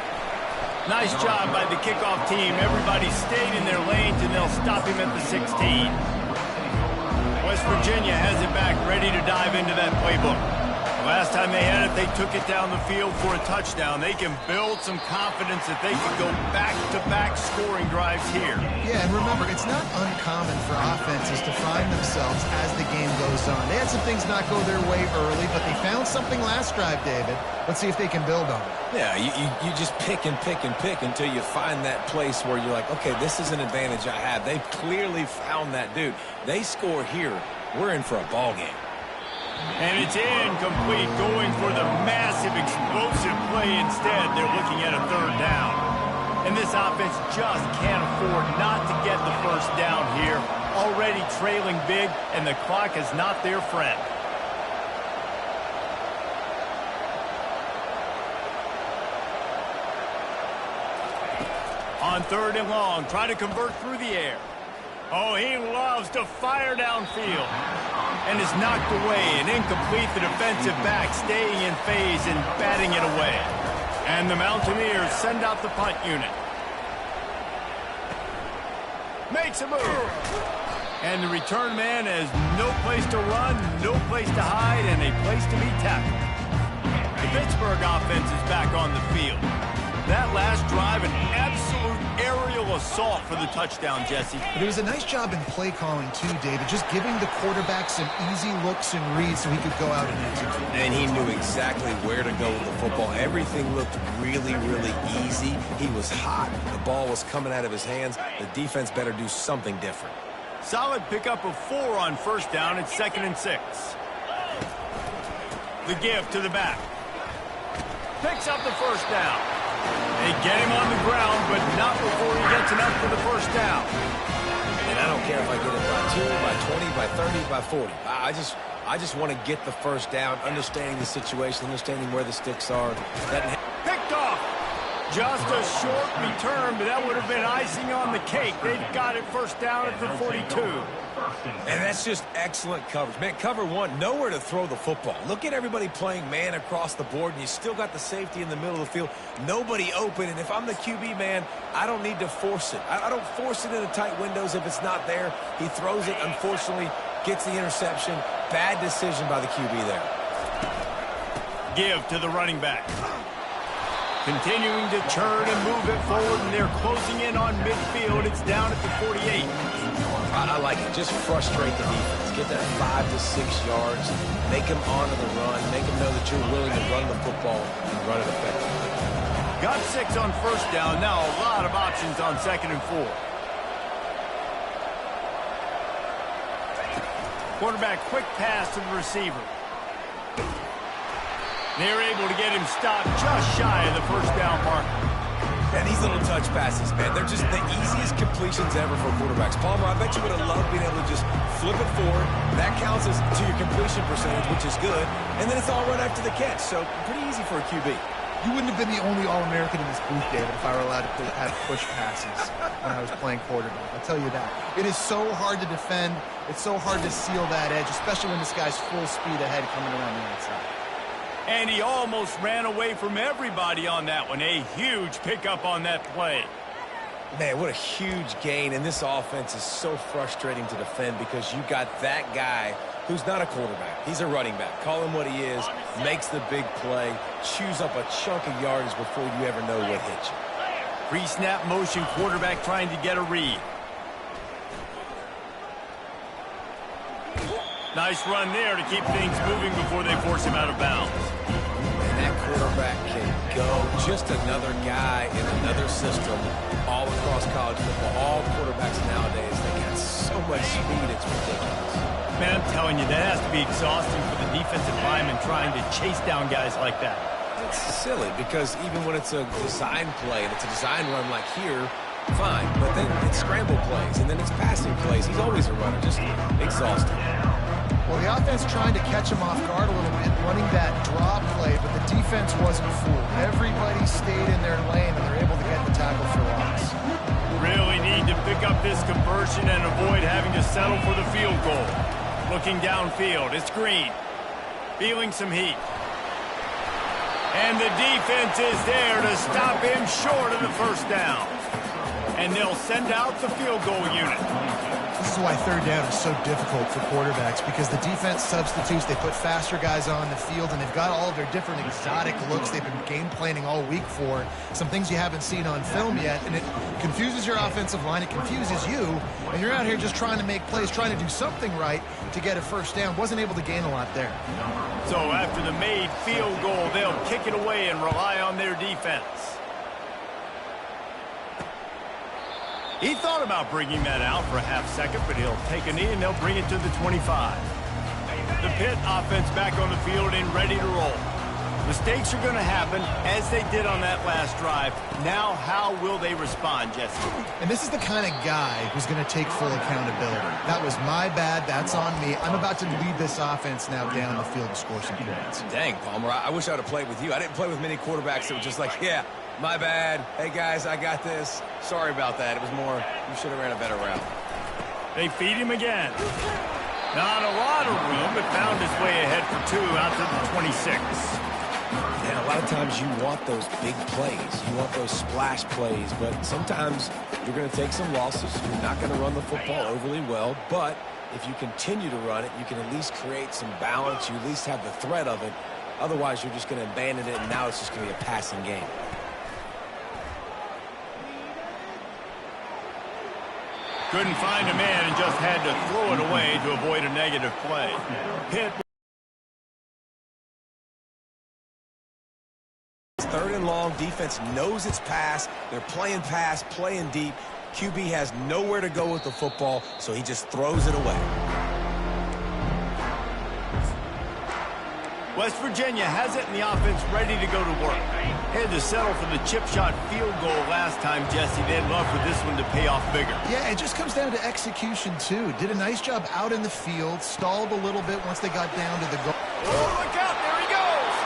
Nice job by the kickoff team. Everybody stayed in their lanes, and they'll stop him at the 16. West Virginia has it back, ready to dive into that playbook. Last time they had it, they took it down the field for a touchdown. They can build some confidence that they can go back-to-back scoring drives here. Yeah, and remember, it's not uncommon for offenses to find themselves as the game goes on. They had some things not go their way early, but they found something last drive, David. Let's see if they can build on it. Yeah, you just pick and pick and pick until you find that place where you're like, okay, this is an advantage I have. They've clearly found that dude. They score here. We're in for a ball game. And it's incomplete, going for the massive, explosive play instead. They're looking at a third down. And this offense just can't afford not to get the first down here. Already trailing big, and the clock is not their friend. On third and long, try to convert through the air. Oh, he loves to fire downfield. And is knocked away and incomplete. The defensive back staying in phase and batting it away. And the Mountaineers send out the punt unit. Makes a move. And the return man has no place to run, no place to hide, and a place to be tackled. The Pittsburgh offense is back on the field. That last drive, an absolute aerial assault for the touchdown, Jesse. But it was a nice job in play calling, too, David, just giving the quarterback some easy looks and reads so he could go out and execute. And he knew exactly where to go with the football. Everything looked really, really easy. He was hot. The ball was coming out of his hands. The defense better do something different. Solid pickup of 4 on first down. It's 2nd and 6. The give to the back. Picks up the first down. They get him on the ground, but not before he gets enough for the first down. And I don't care if I get it by 2, by 20, by 30, by 40. I just want to get the first down, understanding the situation, understanding where the sticks are. Picked off. Just a short return, but that would have been icing on the cake. They've got it first down at the 42. And that's just excellent coverage. Man, cover 1, nowhere to throw the football. Look at everybody playing man across the board, and you still got the safety in the middle of the field. Nobody open, and if I'm the QB, man, I don't need to force it. I don't force it into tight windows if it's not there. He throws it, unfortunately, gets the interception. Bad decision by the QB there. Give to the running back. Continuing to turn and move it forward, and they're closing in on midfield. It's down at the 48. I like it. Just frustrate the defense. Get that 5 to 6 yards. Make them honor the run. Make them know that you're willing to run the football and run it effectively. Got 6 on first down. Now a lot of options on 2nd and 4. Quarterback quick pass to the receiver. They're able to get him stopped just shy of the first down marker. And these little touch passes, man, they're just the easiest completions ever for quarterbacks. Palmer, I bet you would have loved being able to just flip it forward. That counts as to your completion percentage, which is good. And then it's all right after the catch. So pretty easy for a QB. You wouldn't have been the only All-American in this booth, David, if I were allowed to have push passes when I was playing quarterback. I'll tell you that. It is so hard to defend. It's so hard to seal that edge, especially when this guy's full speed ahead coming around the outside. And he almost ran away from everybody on that one. A huge pickup on that play. Man, what a huge gain. And this offense is so frustrating to defend because you got that guy who's not a quarterback. He's a running back. Call him what he is. Makes the big play. Chews up a chunk of yardage before you ever know what hit you. Pre-snap motion, quarterback trying to get a read. Nice run there to keep things moving before they force him out of bounds. And that quarterback can go. Just another guy in another system all across college football. All quarterbacks nowadays, they got so much speed, it's ridiculous. Man, I'm telling you, that has to be exhausting for the defensive lineman trying to chase down guys like that. It's silly because even when it's a design play and it's a design run like here, fine. But then it's scramble plays and then it's passing plays. He's always a runner, just exhausting. Well, the offense trying to catch him off guard a little bit, running that draw play, but the defense wasn't fooled. Everybody stayed in their lane, and they're able to get the tackle for loss. Really need to pick up this conversion and avoid having to settle for the field goal. Looking downfield, it's Green. Feeling some heat. And the defense is there to stop him short of the first down. And they'll send out the field goal unit. This is why third down is so difficult for quarterbacks, because the defense substitutes, they put faster guys on the field, and they've got all of their different exotic looks they've been game planning all week for, some things you haven't seen on film yet, and it confuses your offensive line, it confuses you, and you're out here just trying to make plays, trying to do something right to get a first down. Wasn't able to gain a lot there. So after the made field goal, they'll kick it away and rely on their defense. He thought about bringing that out for a half second, but he'll take a knee and they'll bring it to the 25. The Pitt offense back on the field and ready to roll. Mistakes are going to happen, as they did on that last drive. Now, how will they respond, Jesse? And this is the kind of guy who's going to take full accountability. That was my bad. That's on me. I'm about to lead this offense now down the field to score some points. Dang, Palmer, I wish I would have played with you. I didn't play with many quarterbacks that were just like, yeah, my bad. Hey, guys, I got this. Sorry about that. It was more, you should have ran a better route. They feed him again. Not a lot of room, but found his way ahead for 2 out to the 26. And a lot of times you want those big plays. You want those splash plays, but sometimes you're going to take some losses. You're not going to run the football overly well, but if you continue to run it, you can at least create some balance. You at least have the threat of it. Otherwise, you're just going to abandon it, and now it's just going to be a passing game. Couldn't find a man and just had to throw it away to avoid a negative play. Pitt. Third and long, defense knows its pass. They're playing pass, playing deep. QB has nowhere to go with the football, so he just throws it away. West Virginia has it, and the offense ready to go to work. Had to settle for the chip shot field goal last time, Jesse. They'd love for this one to pay off bigger. Yeah, it just comes down to execution, too. Did a nice job out in the field, stalled a little bit once they got down to the goal. Oh, look out, there he goes!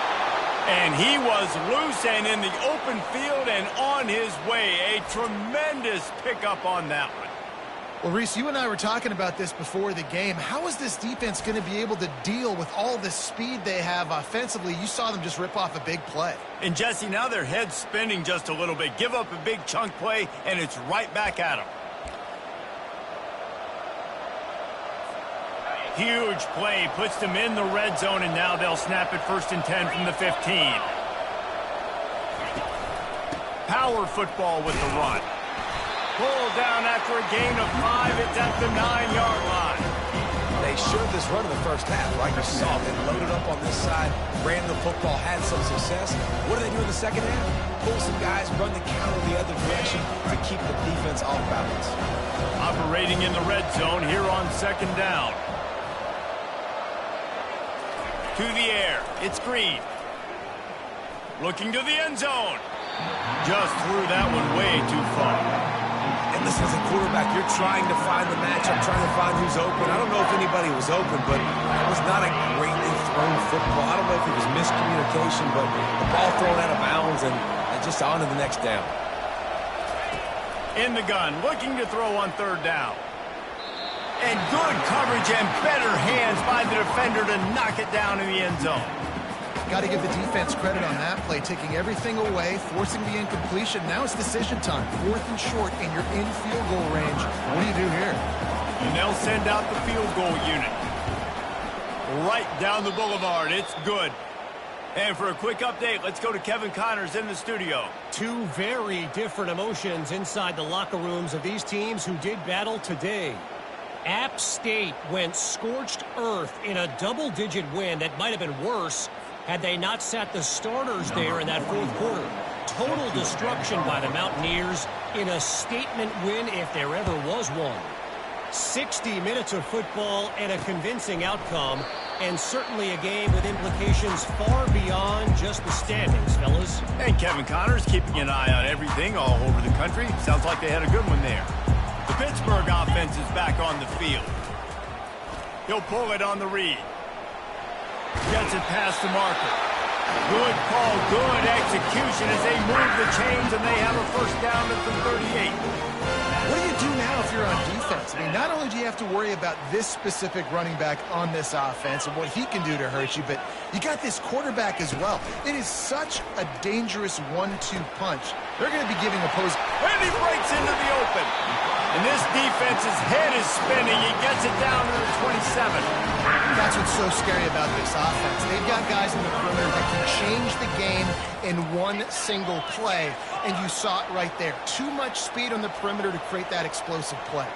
And he was loose and in the open field and on his way. A tremendous pickup on that one. Well, Reese, you and I were talking about this before the game. How is this defense going to be able to deal with all the speed they have offensively? You saw them just rip off a big play. And, Jesse, now their head's spinning just a little bit. Give up a big chunk play, and it's right back at them. Huge play, puts them in the red zone, and now they'll snap it 1st and 10 from the 15. Power football with the run. Pulled down after a gain of 5. It's at the 9-yard line. They showed this run in the first half, right? You saw they loaded up on this side, ran the football, had some success. What do they do in the second half? Pull some guys, run the counter the other direction to keep the defense off balance. Operating in the red zone here on 2nd down. To the air. It's Green. Looking to the end zone. Just threw that one way too far. And listen, as a quarterback, you're trying to find the matchup, trying to find who's open. I don't know if anybody was open, but it was not a greatly thrown football. I don't know if it was miscommunication, but the ball thrown out of bounds and just on to the next down. In the gun, looking to throw on 3rd down. And good coverage and better hands by the defender to knock it down in the end zone. Got to give the defense credit on that play, taking everything away, forcing the incompletion. Now it's decision time. 4th and short, and you're in field goal range. What do you do here? And they'll send out the field goal unit. Right down the boulevard. It's good. And for a quick update, let's go to Kevin Connors in the studio. 2 very different emotions inside the locker rooms of these teams who did battle today. App State went scorched earth in a double-digit win that might have been worse had they not sat the starters there in that 4th quarter. Total destruction by the Mountaineers in a statement win if there ever was one. 60 minutes of football and a convincing outcome, and certainly a game with implications far beyond just the standings, fellas. And Kevin Connors keeping an eye on everything all over the country. Sounds like they had a good one there. The Pittsburgh offense is back on the field. He'll pull it on the read. Gets it past the marker. Good call, good execution as they move the chains and they have a 1st down at the 38. What do you do now if you're on defense? I mean, not only do you have to worry about this specific running back on this offense and what he can do to hurt you, but you got this quarterback as well. It is such a dangerous 1-2 punch. They're going to be giving opposing. And he breaks into the open. And this defense's head is spinning. He gets it down to the 27. That's what's so scary about this offense. They've got guys in the perimeter that can change the game in one single play. And you saw it right there. Too much speed on the perimeter to create that explosive play.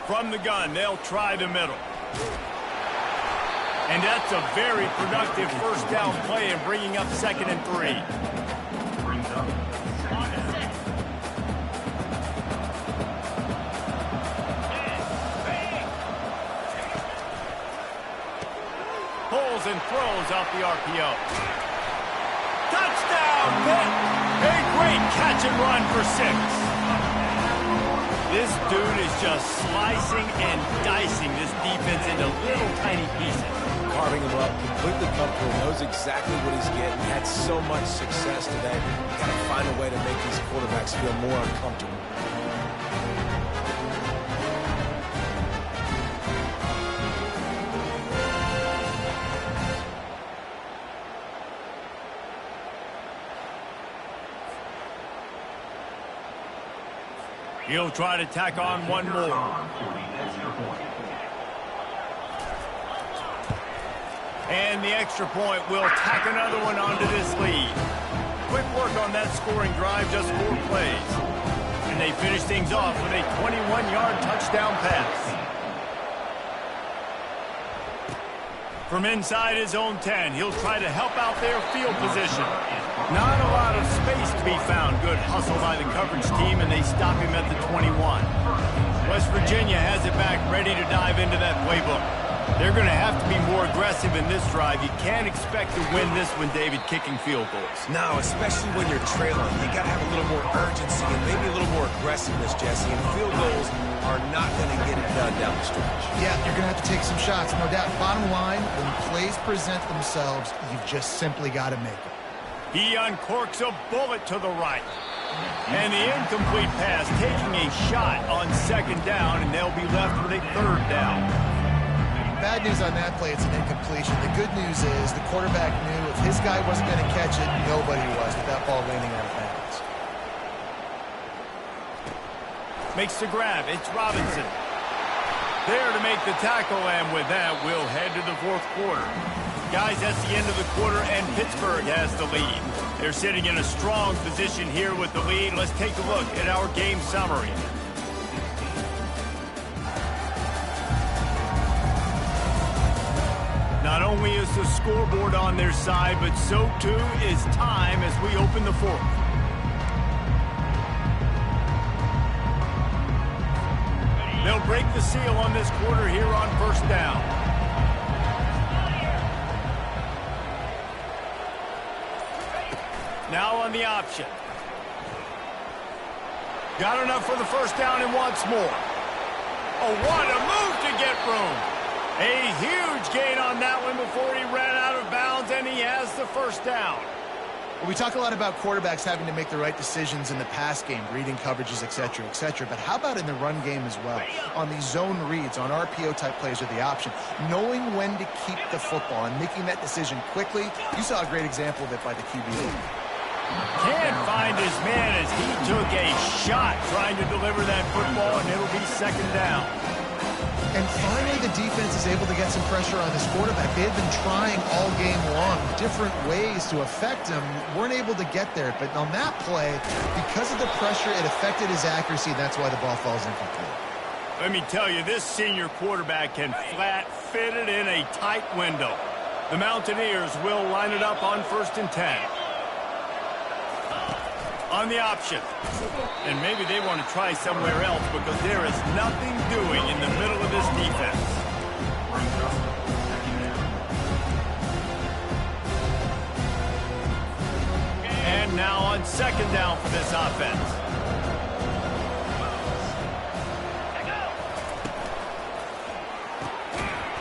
From the gun, they'll try the middle. And that's a very productive 1st down play and bringing up 2nd and 3. Pulls and throws out the RPO. Touchdown, Pitt! A great catch and run for 6. This dude is just slicing and dicing this defense into little tiny pieces. carving him up, completely comfortable, knows exactly what he's getting, had so much success today. You got to find a way to make these quarterbacks feel more uncomfortable. He'll try to tack on one more. And the extra point will tack another one onto this lead. Quick work on that scoring drive, just 4 plays. And they finish things off with a 21-yard touchdown pass. From inside his own 10, he'll try to help out their field position. Not a lot of space to be found. Good hustle by the coverage team, and they stop him at the 21. West Virginia has it back, ready to dive into that playbook. They're going to have to be more aggressive in this drive. You can't expect to win this one, David, kicking field goals. No, especially when you're trailing. You got to have a little more urgency and maybe a little more aggressiveness, Jesse. And field goals are not going to get it done down the stretch. Yeah, you're going to have to take some shots, no doubt. Bottom line, when plays present themselves, you've just simply got to make them. He uncorks a bullet to the right. And the incomplete pass taking a shot on second down, and they'll be left with a third down. Bad news on that play, it's an incompletion. The good news is the quarterback knew if his guy wasn't going to catch it, nobody was with that ball landing out of bounds. Makes the grab. It's Robinson. There to make the tackle, and with that, we'll head to the fourth quarter. Guys, that's the end of the quarter, and Pittsburgh has the lead. They're sitting in a strong position here with the lead. Let's take a look at our game summary. Not only is the scoreboard on their side, but so too is time as we open the fourth. They'll break the seal on this quarter here on first down. Now on the option. Got enough for the first down and wants more. Oh, what a move to get room. A huge gain on that one before he ran out of bounds, and he has the first down. Well, we talk a lot about quarterbacks having to make the right decisions in the pass game, reading coverages, et cetera, but how about in the run game as well? On these zone reads, on RPO-type plays or the option, knowing when to keep the football and making that decision quickly. You saw a great example of it by the QB. Can't find his man as he took a shot trying to deliver that football, and it'll be second down. And finally, the defense is able to get some pressure on this quarterback. They've been trying all game long, different ways to affect him. Weren't able to get there, but on that play, because of the pressure, it affected his accuracy. That's why the ball falls incomplete. Let me tell you, this senior quarterback can flat fit it in a tight window. The Mountaineers will line it up on 1st and 10. On the option. And maybe they want to try somewhere else because there is nothing doing in the middle of this defense. And now on second down for this offense.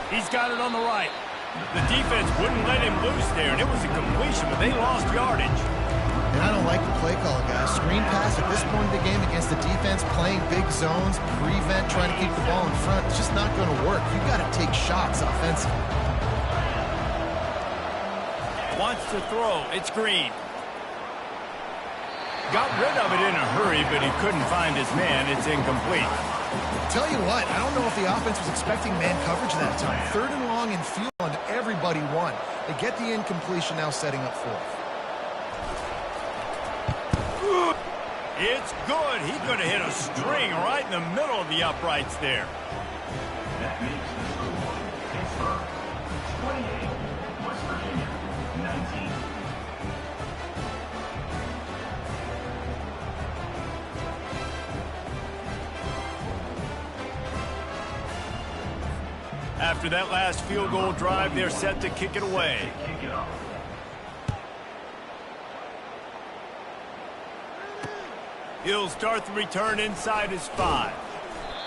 He's got it on the right. The defense wouldn't let him loose there, and it was a completion, but they lost yardage. And I don't like the play call, guys. Screen pass at this point in the game against the defense, playing big zones, prevent, trying to keep the ball in front. It's just not going to work. You've got to take shots offensively. Wants to throw. It's Green. Got rid of it in a hurry, but he couldn't find his man. It's incomplete. Tell you what, I don't know if the offense was expecting man coverage that time. 3rd and long and field, and everybody won. They get the incompletion, now setting up 4th. It's good. He could have hit a string right in the middle of the uprights there. That makes the score Pittsburgh 28, West Virginia 19. After that last field goal drive, they're set to kick it away. Kick it off. He'll start the return inside his 5.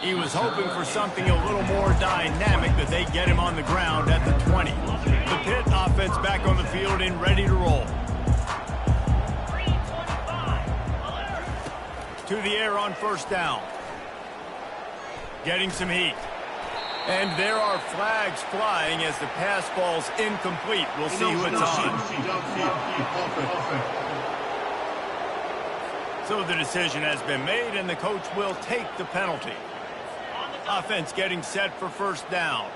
He was hoping for something a little more dynamic. The that they get him on the ground at the 20. The Pitt offense back on the field and ready to roll. To the air on first down. Getting some heat. And there are flags flying as the pass falls incomplete. We'll see who it's on. So the decision has been made, and the coach will take the penalty. Offense getting set for first down.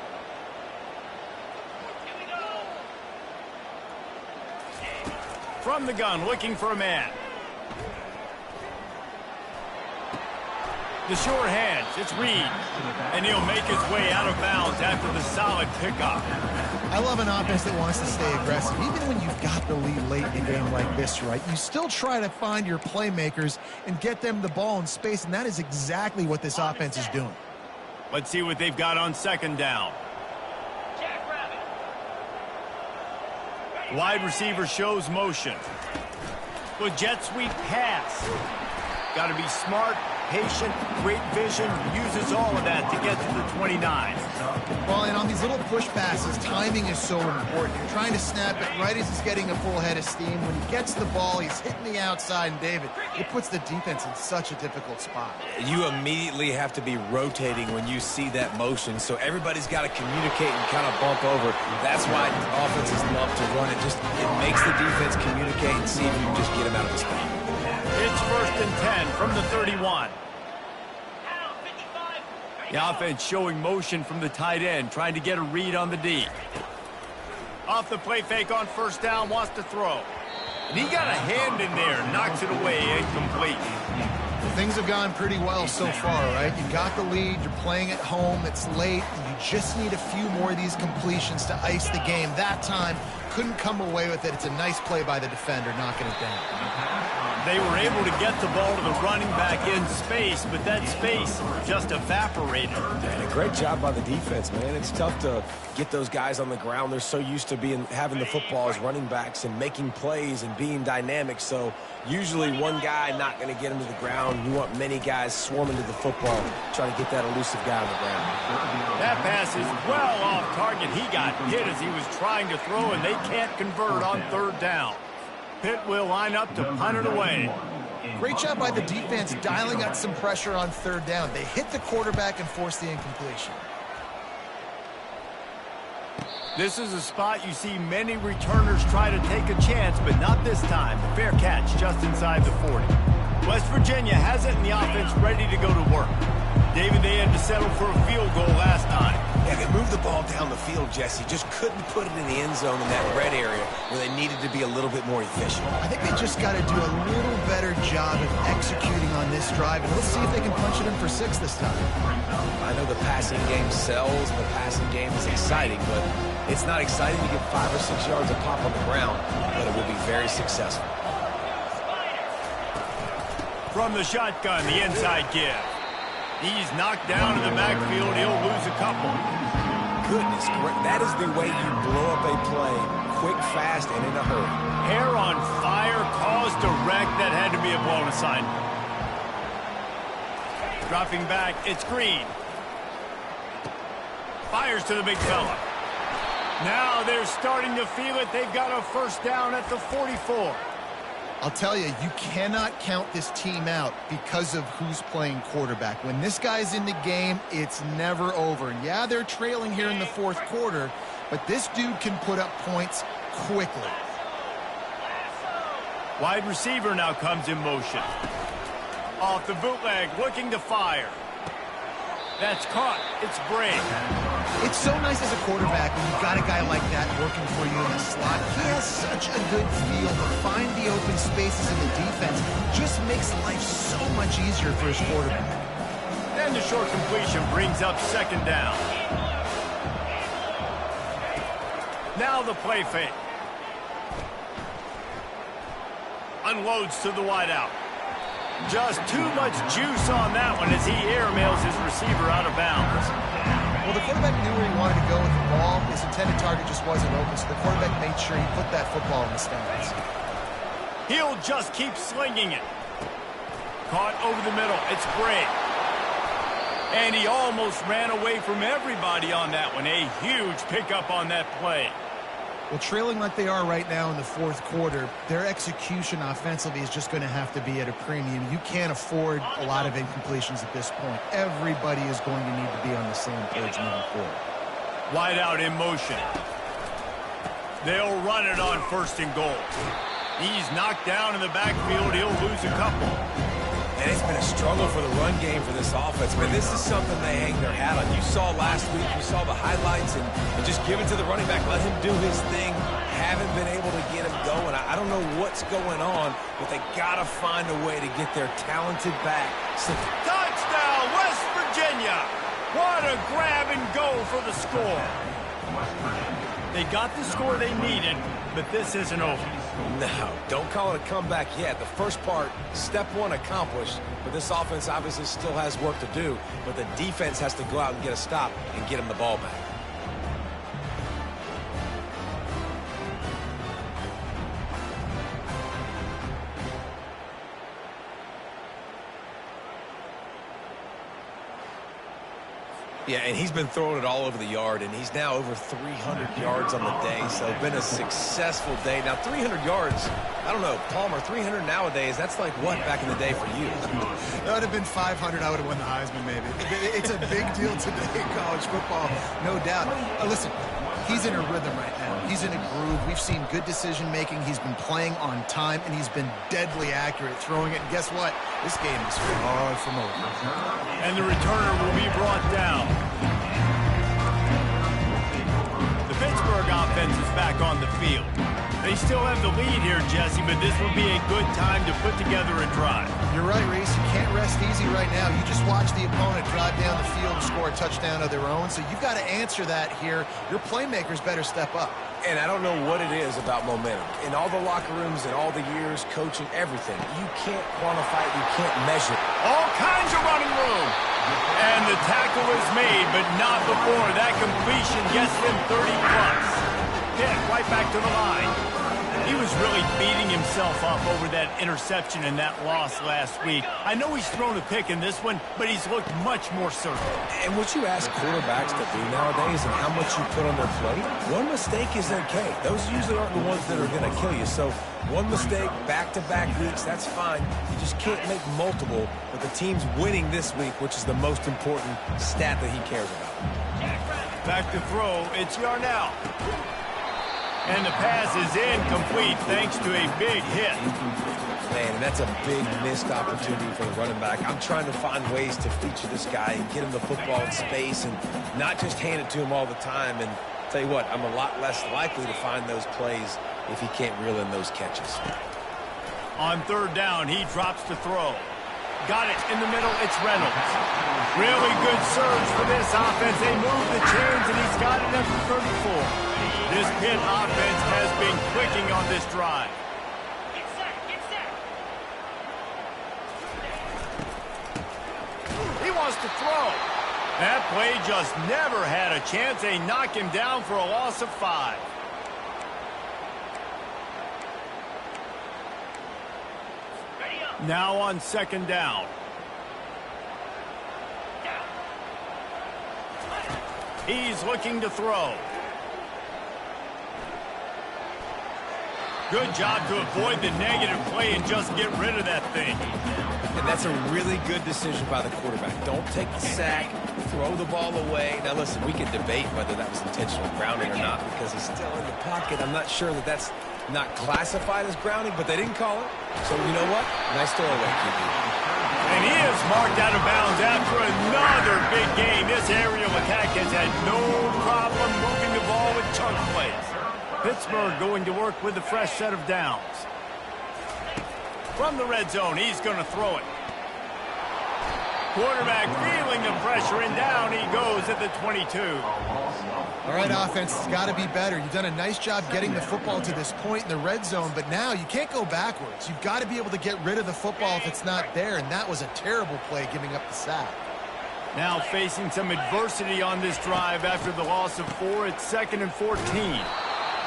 From the gun, looking for a man. The short hands, it's Reed. And he'll make his way out of bounds after the solid pickup. I love an offense that wants to stay aggressive. Even when you've got the lead late in a game like this, right, you still try to find your playmakers and get them the ball in space, and that is exactly what this offense is doing. Let's see what they've got on second down. Wide receiver shows motion. With jet sweep pass. Got to be smart, patient, great vision, uses all of that to get to the 29. Well, and on these little push passes, timing is so important. You're trying to snap it right as he's getting a full head of steam. When he gets the ball, he's hitting the outside, and David, it puts the defense in such a difficult spot. You immediately have to be rotating when you see that motion, so everybody's got to communicate and kind of bump over. That's why offenses love to run it. It makes the defense communicate and see if you can just get him out of the spot. It's first and 10 from the 31. The offense showing motion from the tight end, trying to get a read on the D. Off the play fake on first down, wants to throw. And he got a hand in there, knocks it away, incomplete. Well, things have gone pretty well so far, right? You got the lead, you're playing at home, it's late, and you just need a few more of these completions to ice the game. That time, couldn't come away with it. It's a nice play by the defender, knocking it down. They were able to get the ball to the running back in space, but that space just evaporated. And a great job by the defense, man. It's tough to get those guys on the ground. They're so used to having the football as running backs and making plays and being dynamic. So usually one guy not going to get him to the ground. You want many guys swarming to the football, trying to get that elusive guy on the ground. That pass is well off target. He got hit as he was trying to throw, and they can't convert on third down. Pitt will line up to punt it away. Great job by the defense dialing up some pressure on third down. They hit the quarterback and forced the incompletion. This is a spot you see many returners try to take a chance, but not this time. The fair catch just inside the 40. West Virginia has it, and the offense ready to go to work. David, they had to settle for a field goal last time. Yeah, they moved the ball down the field, Jesse. Just couldn't put it in the end zone in that red area where they needed to be a little bit more efficient. I think they just got to do a little better job of executing on this drive, and let's see if they can punch it in for 6 this time. I know the passing game sells, and the passing game is exciting, but it's not exciting to get 5 or 6 yards of pop on the ground, but it will be very successful. From the shotgun, the inside give. He's knocked down in the backfield. He'll lose a couple. Goodness, that is the way you blow up a play. Quick, fast, and in a hurry. Hair on fire, cause to wreck. That had to be a blown assignment. Dropping back, it's Green. Fires to the big fella. Now they're starting to feel it. They've got a first down at the 44. I'll tell you, you cannot count this team out because of who's playing quarterback. When this guy's in the game, it's never over. And yeah, they're trailing here in the fourth quarter, but this dude can put up points quickly. Wide receiver now comes in motion. Off the bootleg, looking to fire. That's caught. It's Bray. It's so nice as a quarterback when you've got a guy like that working for you in the slot. He has such a good feel to find the open spaces in the defense. Just makes life so much easier for his quarterback. And the short completion brings up second down. Now the play fake. Unloads to the wideout. Just too much juice on that one as he airmails his receiver out of bounds. Well, the quarterback knew where he wanted to go with the ball. His intended target just wasn't open, so the quarterback made sure he put that football in the stands. He'll just keep slinging it. Caught over the middle. It's Bray. And he almost ran away from everybody on that one. A huge pickup on that play. Well, trailing like they are right now in the fourth quarter, their execution offensively is just going to have to be at a premium. You can't afford a lot of incompletions at this point. Everybody is going to need to be on the same page moving forward. Wide out in motion. They'll run it on 1st and goal. He's knocked down in the backfield. He'll lose a couple. And it's been a struggle for the run game for this offense. But this is something they hang their hat on. You saw last week, you saw the highlights, and just give it to the running back. Let him do his thing. Haven't been able to get him going. I don't know what's going on, but they got to find a way to get their talented back. Touchdown, West Virginia. What a grab and go for the score. They got the score they needed, but this isn't over. No, don't call it a comeback yet. The first part, step one accomplished, but this offense obviously still has work to do, but the defense has to go out and get a stop and get him the ball back. Yeah, and he's been throwing it all over the yard, and he's now over 300 yards on the day, so been a successful day. Now, 300 yards, I don't know, Palmer, 300 nowadays, that's like what back in the day for you? That would have been 500. I would have won the Heisman, maybe. It's a big deal today in college football, no doubt. Listen, he's in a rhythm right now. He's in a groove. We've seen good decision-making. He's been playing on time, and he's been deadly accurate throwing it. And guess what? This game is far from over. And the returner will be brought down. The Pittsburgh offense is back on the field. They still have the lead here, Jesse, but this will be a good time to put together a drive. You're right, Reese. You can't rest easy right now. You just watch the opponent drive down the field and score a touchdown of their own, so you've got to answer that here. Your playmakers better step up. And I don't know what it is about momentum. In all the locker rooms and all the years, coaching, everything, you can't quantify it, you can't measure it. All kinds of running room. And the tackle is made, but not before that completion gets them 30-plus. Hit right back to the line. He was really beating himself up over that interception and that loss last week. I know he's thrown a pick in this one, but he's looked much more certain. And what you ask quarterbacks to do nowadays and how much you put on their plate, one mistake is okay. Those usually aren't the ones that are going to kill you. So one mistake, back-to-back weeks, that's fine. You just can't make multiple, but the team's winning this week, which is the most important stat that he cares about. Back to throw, it's Yarnell. And the pass is incomplete thanks to a big hit. Man, and that's a big missed opportunity for the running back. I'm trying to find ways to feature this guy and get him the football in space and not just hand it to him all the time. And tell you what, I'm a lot less likely to find those plays if he can't reel in those catches. On 3rd down, he drops to throw. Got it in the middle, it's Reynolds. Really good surge for this offense. They move the chains, and he's got it up to 34. This Pitt offense has been clicking on this drive. He wants to throw. That play just never had a chance. They knock him down for a loss of 5. Now on 2nd down. He's looking to throw. Good job to avoid the negative play and just get rid of that thing. And that's a really good decision by the quarterback. Don't take the sack, throw the ball away. Now, listen, we can debate whether that was intentional grounding or not because he's still in the pocket. I'm not sure that that's not classified as grounding, but they didn't call it. So, you know what? Nice throwaway, QB. And he is marked out of bounds after another big game. This aerial attack has had no problem moving the ball with chunk plays. Pittsburgh going to work with a fresh set of downs. From the red zone, he's going to throw it. Quarterback feeling the pressure, and down he goes at the 22. All right, offense, it's got to be better. You've done a nice job getting the football to this point in the red zone, but now you can't go backwards. You've got to be able to get rid of the football if it's not there, and that was a terrible play giving up the sack. Now facing some adversity on this drive after the loss of 4. It's 2nd and 14.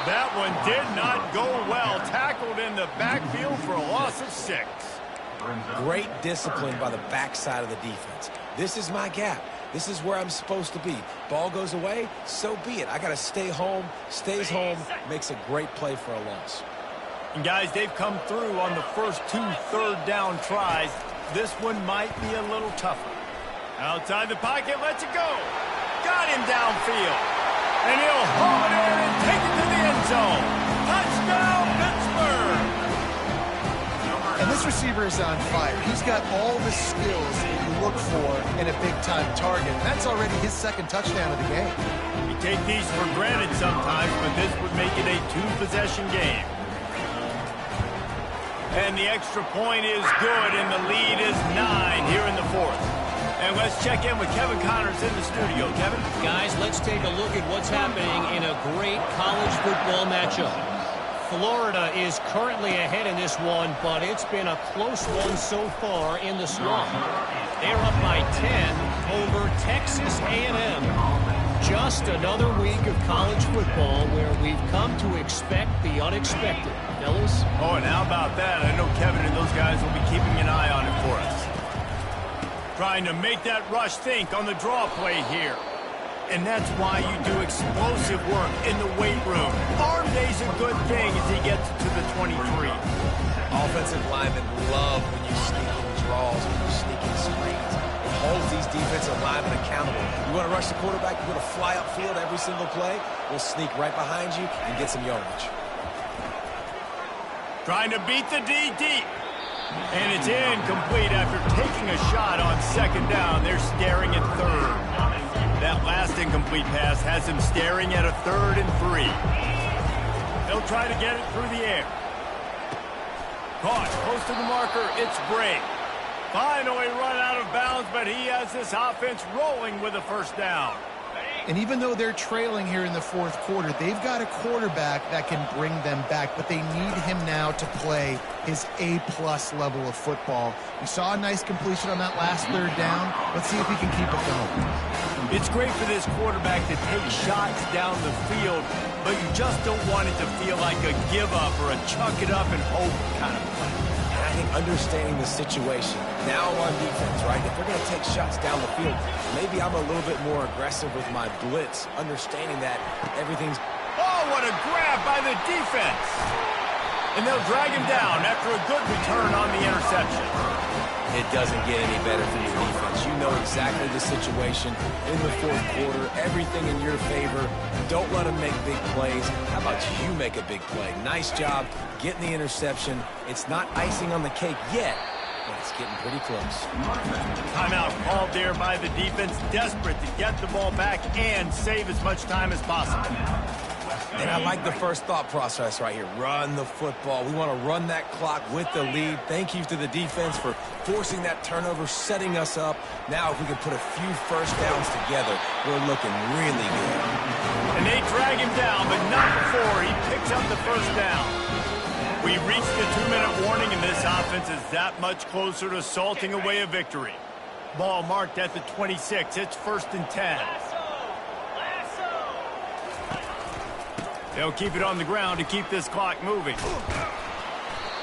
That one did not go well. Tackled in the backfield for a loss of 6. Great discipline by the backside of the defense. This is my gap. This is where I'm supposed to be. Ball goes away, so be it. I got to stay home, stays home, makes a great play for a loss. And guys, they've come through on the first 2 third-down tries. This one might be a little tougher. Outside the pocket, lets it go. Got him downfield. And he'll haul it in and take it to the end zone. Touchdown, Pittsburgh! And this receiver is on fire. He's got all the skills that you look for in a big-time target. And that's already his second touchdown of the game. You take these for granted sometimes, but this would make it a 2-possession game. And the extra point is good, and the lead is 9 here in the fourth. And let's check in with Kevin Connors in the studio. Kevin? Guys, let's take a look at what's happening in a great college football matchup. Florida is currently ahead in this one, but it's been a close one so far in the swamp. They're up by 10 over Texas A&M. Just another week of college football where we've come to expect the unexpected. Fellas? Oh, and how about that? I know Kevin and those guys will be keeping an eye on it for us. Trying to make that rush think on the draw play here. And that's why you do explosive work in the weight room. Arm day's a good thing as he gets to the 23. Offensive linemen love when you sneak in draws, when you sneak in screens. It holds these defensive linemen accountable. You want to rush the quarterback, you want to fly upfield every single play, we'll sneak right behind you and get some yardage. Trying to beat the D deep. And it's incomplete after taking a shot on second down. They're staring at third. That last incomplete pass has him staring at a 3rd and 3. They'll try to get it through the air. Caught close to the marker. It's Bray. Finally run out of bounds, but he has this offense rolling with a first down. And even though they're trailing here in the fourth quarter, they've got a quarterback that can bring them back, but they need him now to play his A-plus level of football. We saw a nice completion on that last 3rd down. Let's see if he can keep it going. It's great for this quarterback to take shots down the field, but you just don't want it to feel like a give-up or a chuck it up and hope kind of play. And I think understanding the situation, now on defense, right? If they're going to take shots down the field, maybe I'm a little bit more aggressive with my blitz, understanding that everything's... Oh, what a grab by the defense! And they'll drag him down after a good return on the interception. It doesn't get any better for your defense. You know exactly the situation in the fourth quarter, everything in your favor. Don't let them make big plays. How about you make a big play? Nice job getting the interception. It's not icing on the cake yet, but it's getting pretty close. Timeout called there by the defense, desperate to get the ball back and save as much time as possible. And I like the first thought process right here. Run the football. We want to run that clock with the lead. Thank you to the defense for forcing that turnover, setting us up. Now if we can put a few first downs together, we're looking really good. And they drag him down, but not before he picks up the first down. We reached the 2-minute warning, and this offense is that much closer to salting away a victory. Ball marked at the 26. It's 1st and 10. They'll keep it on the ground to keep this clock moving.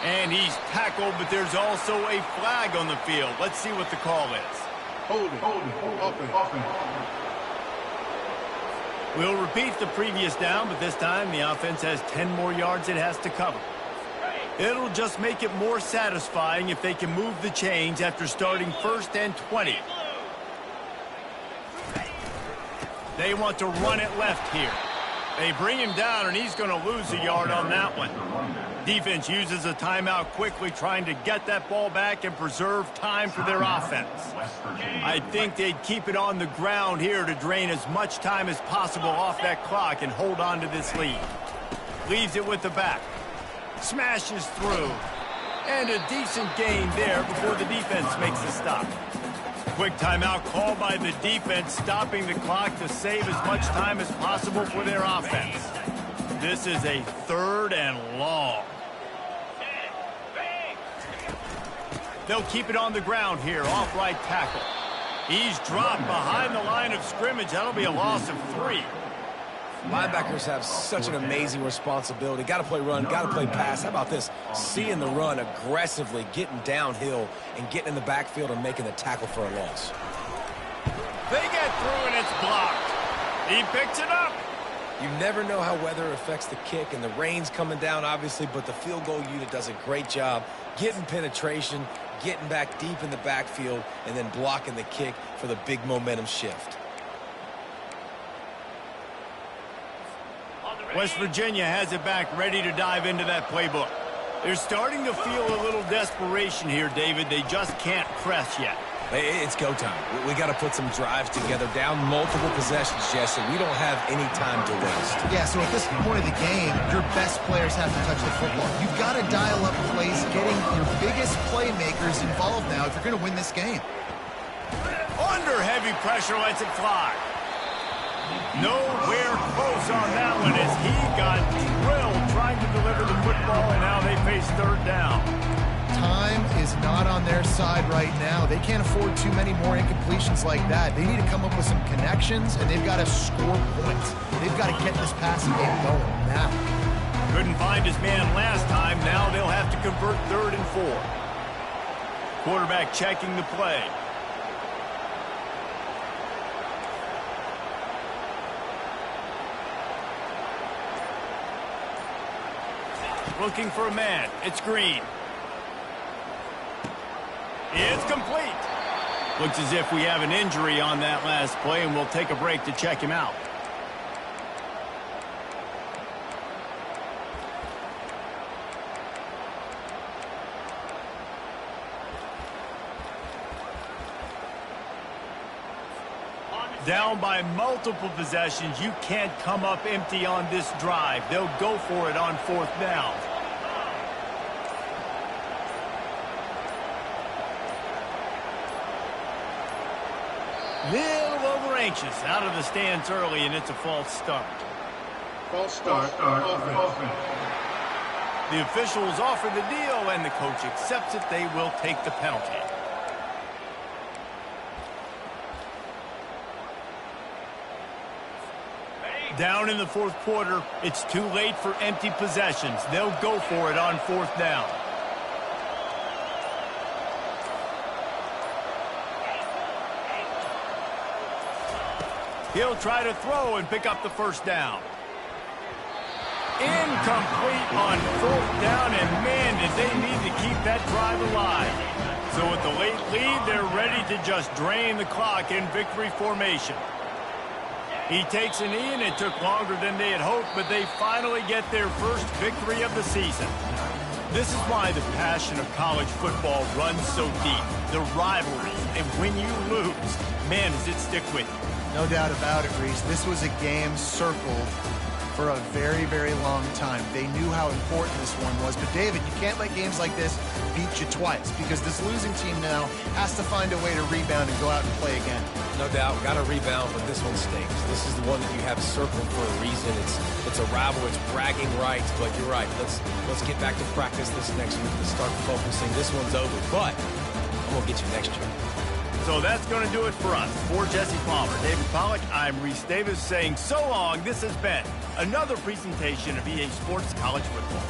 And he's tackled, but there's also a flag on the field. Let's see what the call is. Holding. We'll repeat the previous down, but this time the offense has 10 more yards it has to cover. It'll just make it more satisfying if they can move the chains after starting 1st and 20. They want to run it left here. They bring him down, and he's going to lose a yard on that one. Defense uses a timeout quickly, trying to get that ball back and preserve time for their offense. I think they'd keep it on the ground here to drain as much time as possible off that clock and hold on to this lead. Leaves it with the back. Smashes through. And a decent gain there before the defense makes the stop. Quick timeout called by the defense, stopping the clock to save as much time as possible for their offense. This is a 3rd and long. They'll keep it on the ground here, off right tackle. He's dropped behind the line of scrimmage. That'll be a loss of 3. Linebackers have such an amazing responsibility. Got to play run, got to play pass. How about this? Seeing the run aggressively, getting downhill, and getting in the backfield and making the tackle for a loss. They get through and it's blocked. He picks it up. You never know how weather affects the kick, and the rain's coming down, obviously, but the field goal unit does a great job getting penetration, getting back deep in the backfield, and then blocking the kick for the big momentum shift. West Virginia has it back, ready to dive into that playbook. They're starting to feel a little desperation here, David. They just can't press yet. It's go time. We got to put some drives together, down multiple possessions, Jesse. We don't have any time to waste. Yeah, so at this point of the game, your best players have to touch the football. You've got to dial up plays, getting your biggest playmakers involved now if you're going to win this game. Under heavy pressure, lets it fly. Nowhere close on that one as he got drilled trying to deliver the football, and now they face third down. Time is not on their side right now. They can't afford too many more incompletions like that. They need to come up with some connections, and they've got to score points. They've got to get this passing game going now. Couldn't find his man last time. Now they'll have to convert 3rd and 4. Quarterback checking the play. Looking for a man. It's Green. It's complete. Looks as if we have an injury on that last play, and we'll take a break to check him out. Down by multiple possessions. You can't come up empty on this drive. They'll go for it on 4th down. Little over anxious, out of the stands early, and it's a false start. False start. Offense. The officials offer the deal, and the coach accepts it. They will take the penalty. Down in the 4th quarter, it's too late for empty possessions. They'll go for it on 4th down. He'll try to throw and pick up the 1st down. Incomplete on 4th down, and man, did they need to keep that drive alive. So with the late lead, they're ready to just drain the clock in victory formation. He takes a knee, and it took longer than they had hoped, but they finally get their first victory of the season. This is why the passion of college football runs so deep. The rivalry, and when you lose, man, does it stick with you. No doubt about it, Reese. This was a game circled for a very, very long time. They knew how important this one was. But, David, you can't let games like this beat you twice, because this losing team now has to find a way to rebound and go out and play again. No doubt, got to rebound, but this one stinks. This is the one that you have circled for a reason. It's a rival, it's bragging rights, but you're right. Let's get back to practice this next week. Let's start focusing. This one's over, but I'm going to get you next year. So that's going to do it for us. For Jesse Palmer, David Pollack, I'm Reese Davis saying so long. This has been another presentation of EA Sports College Football.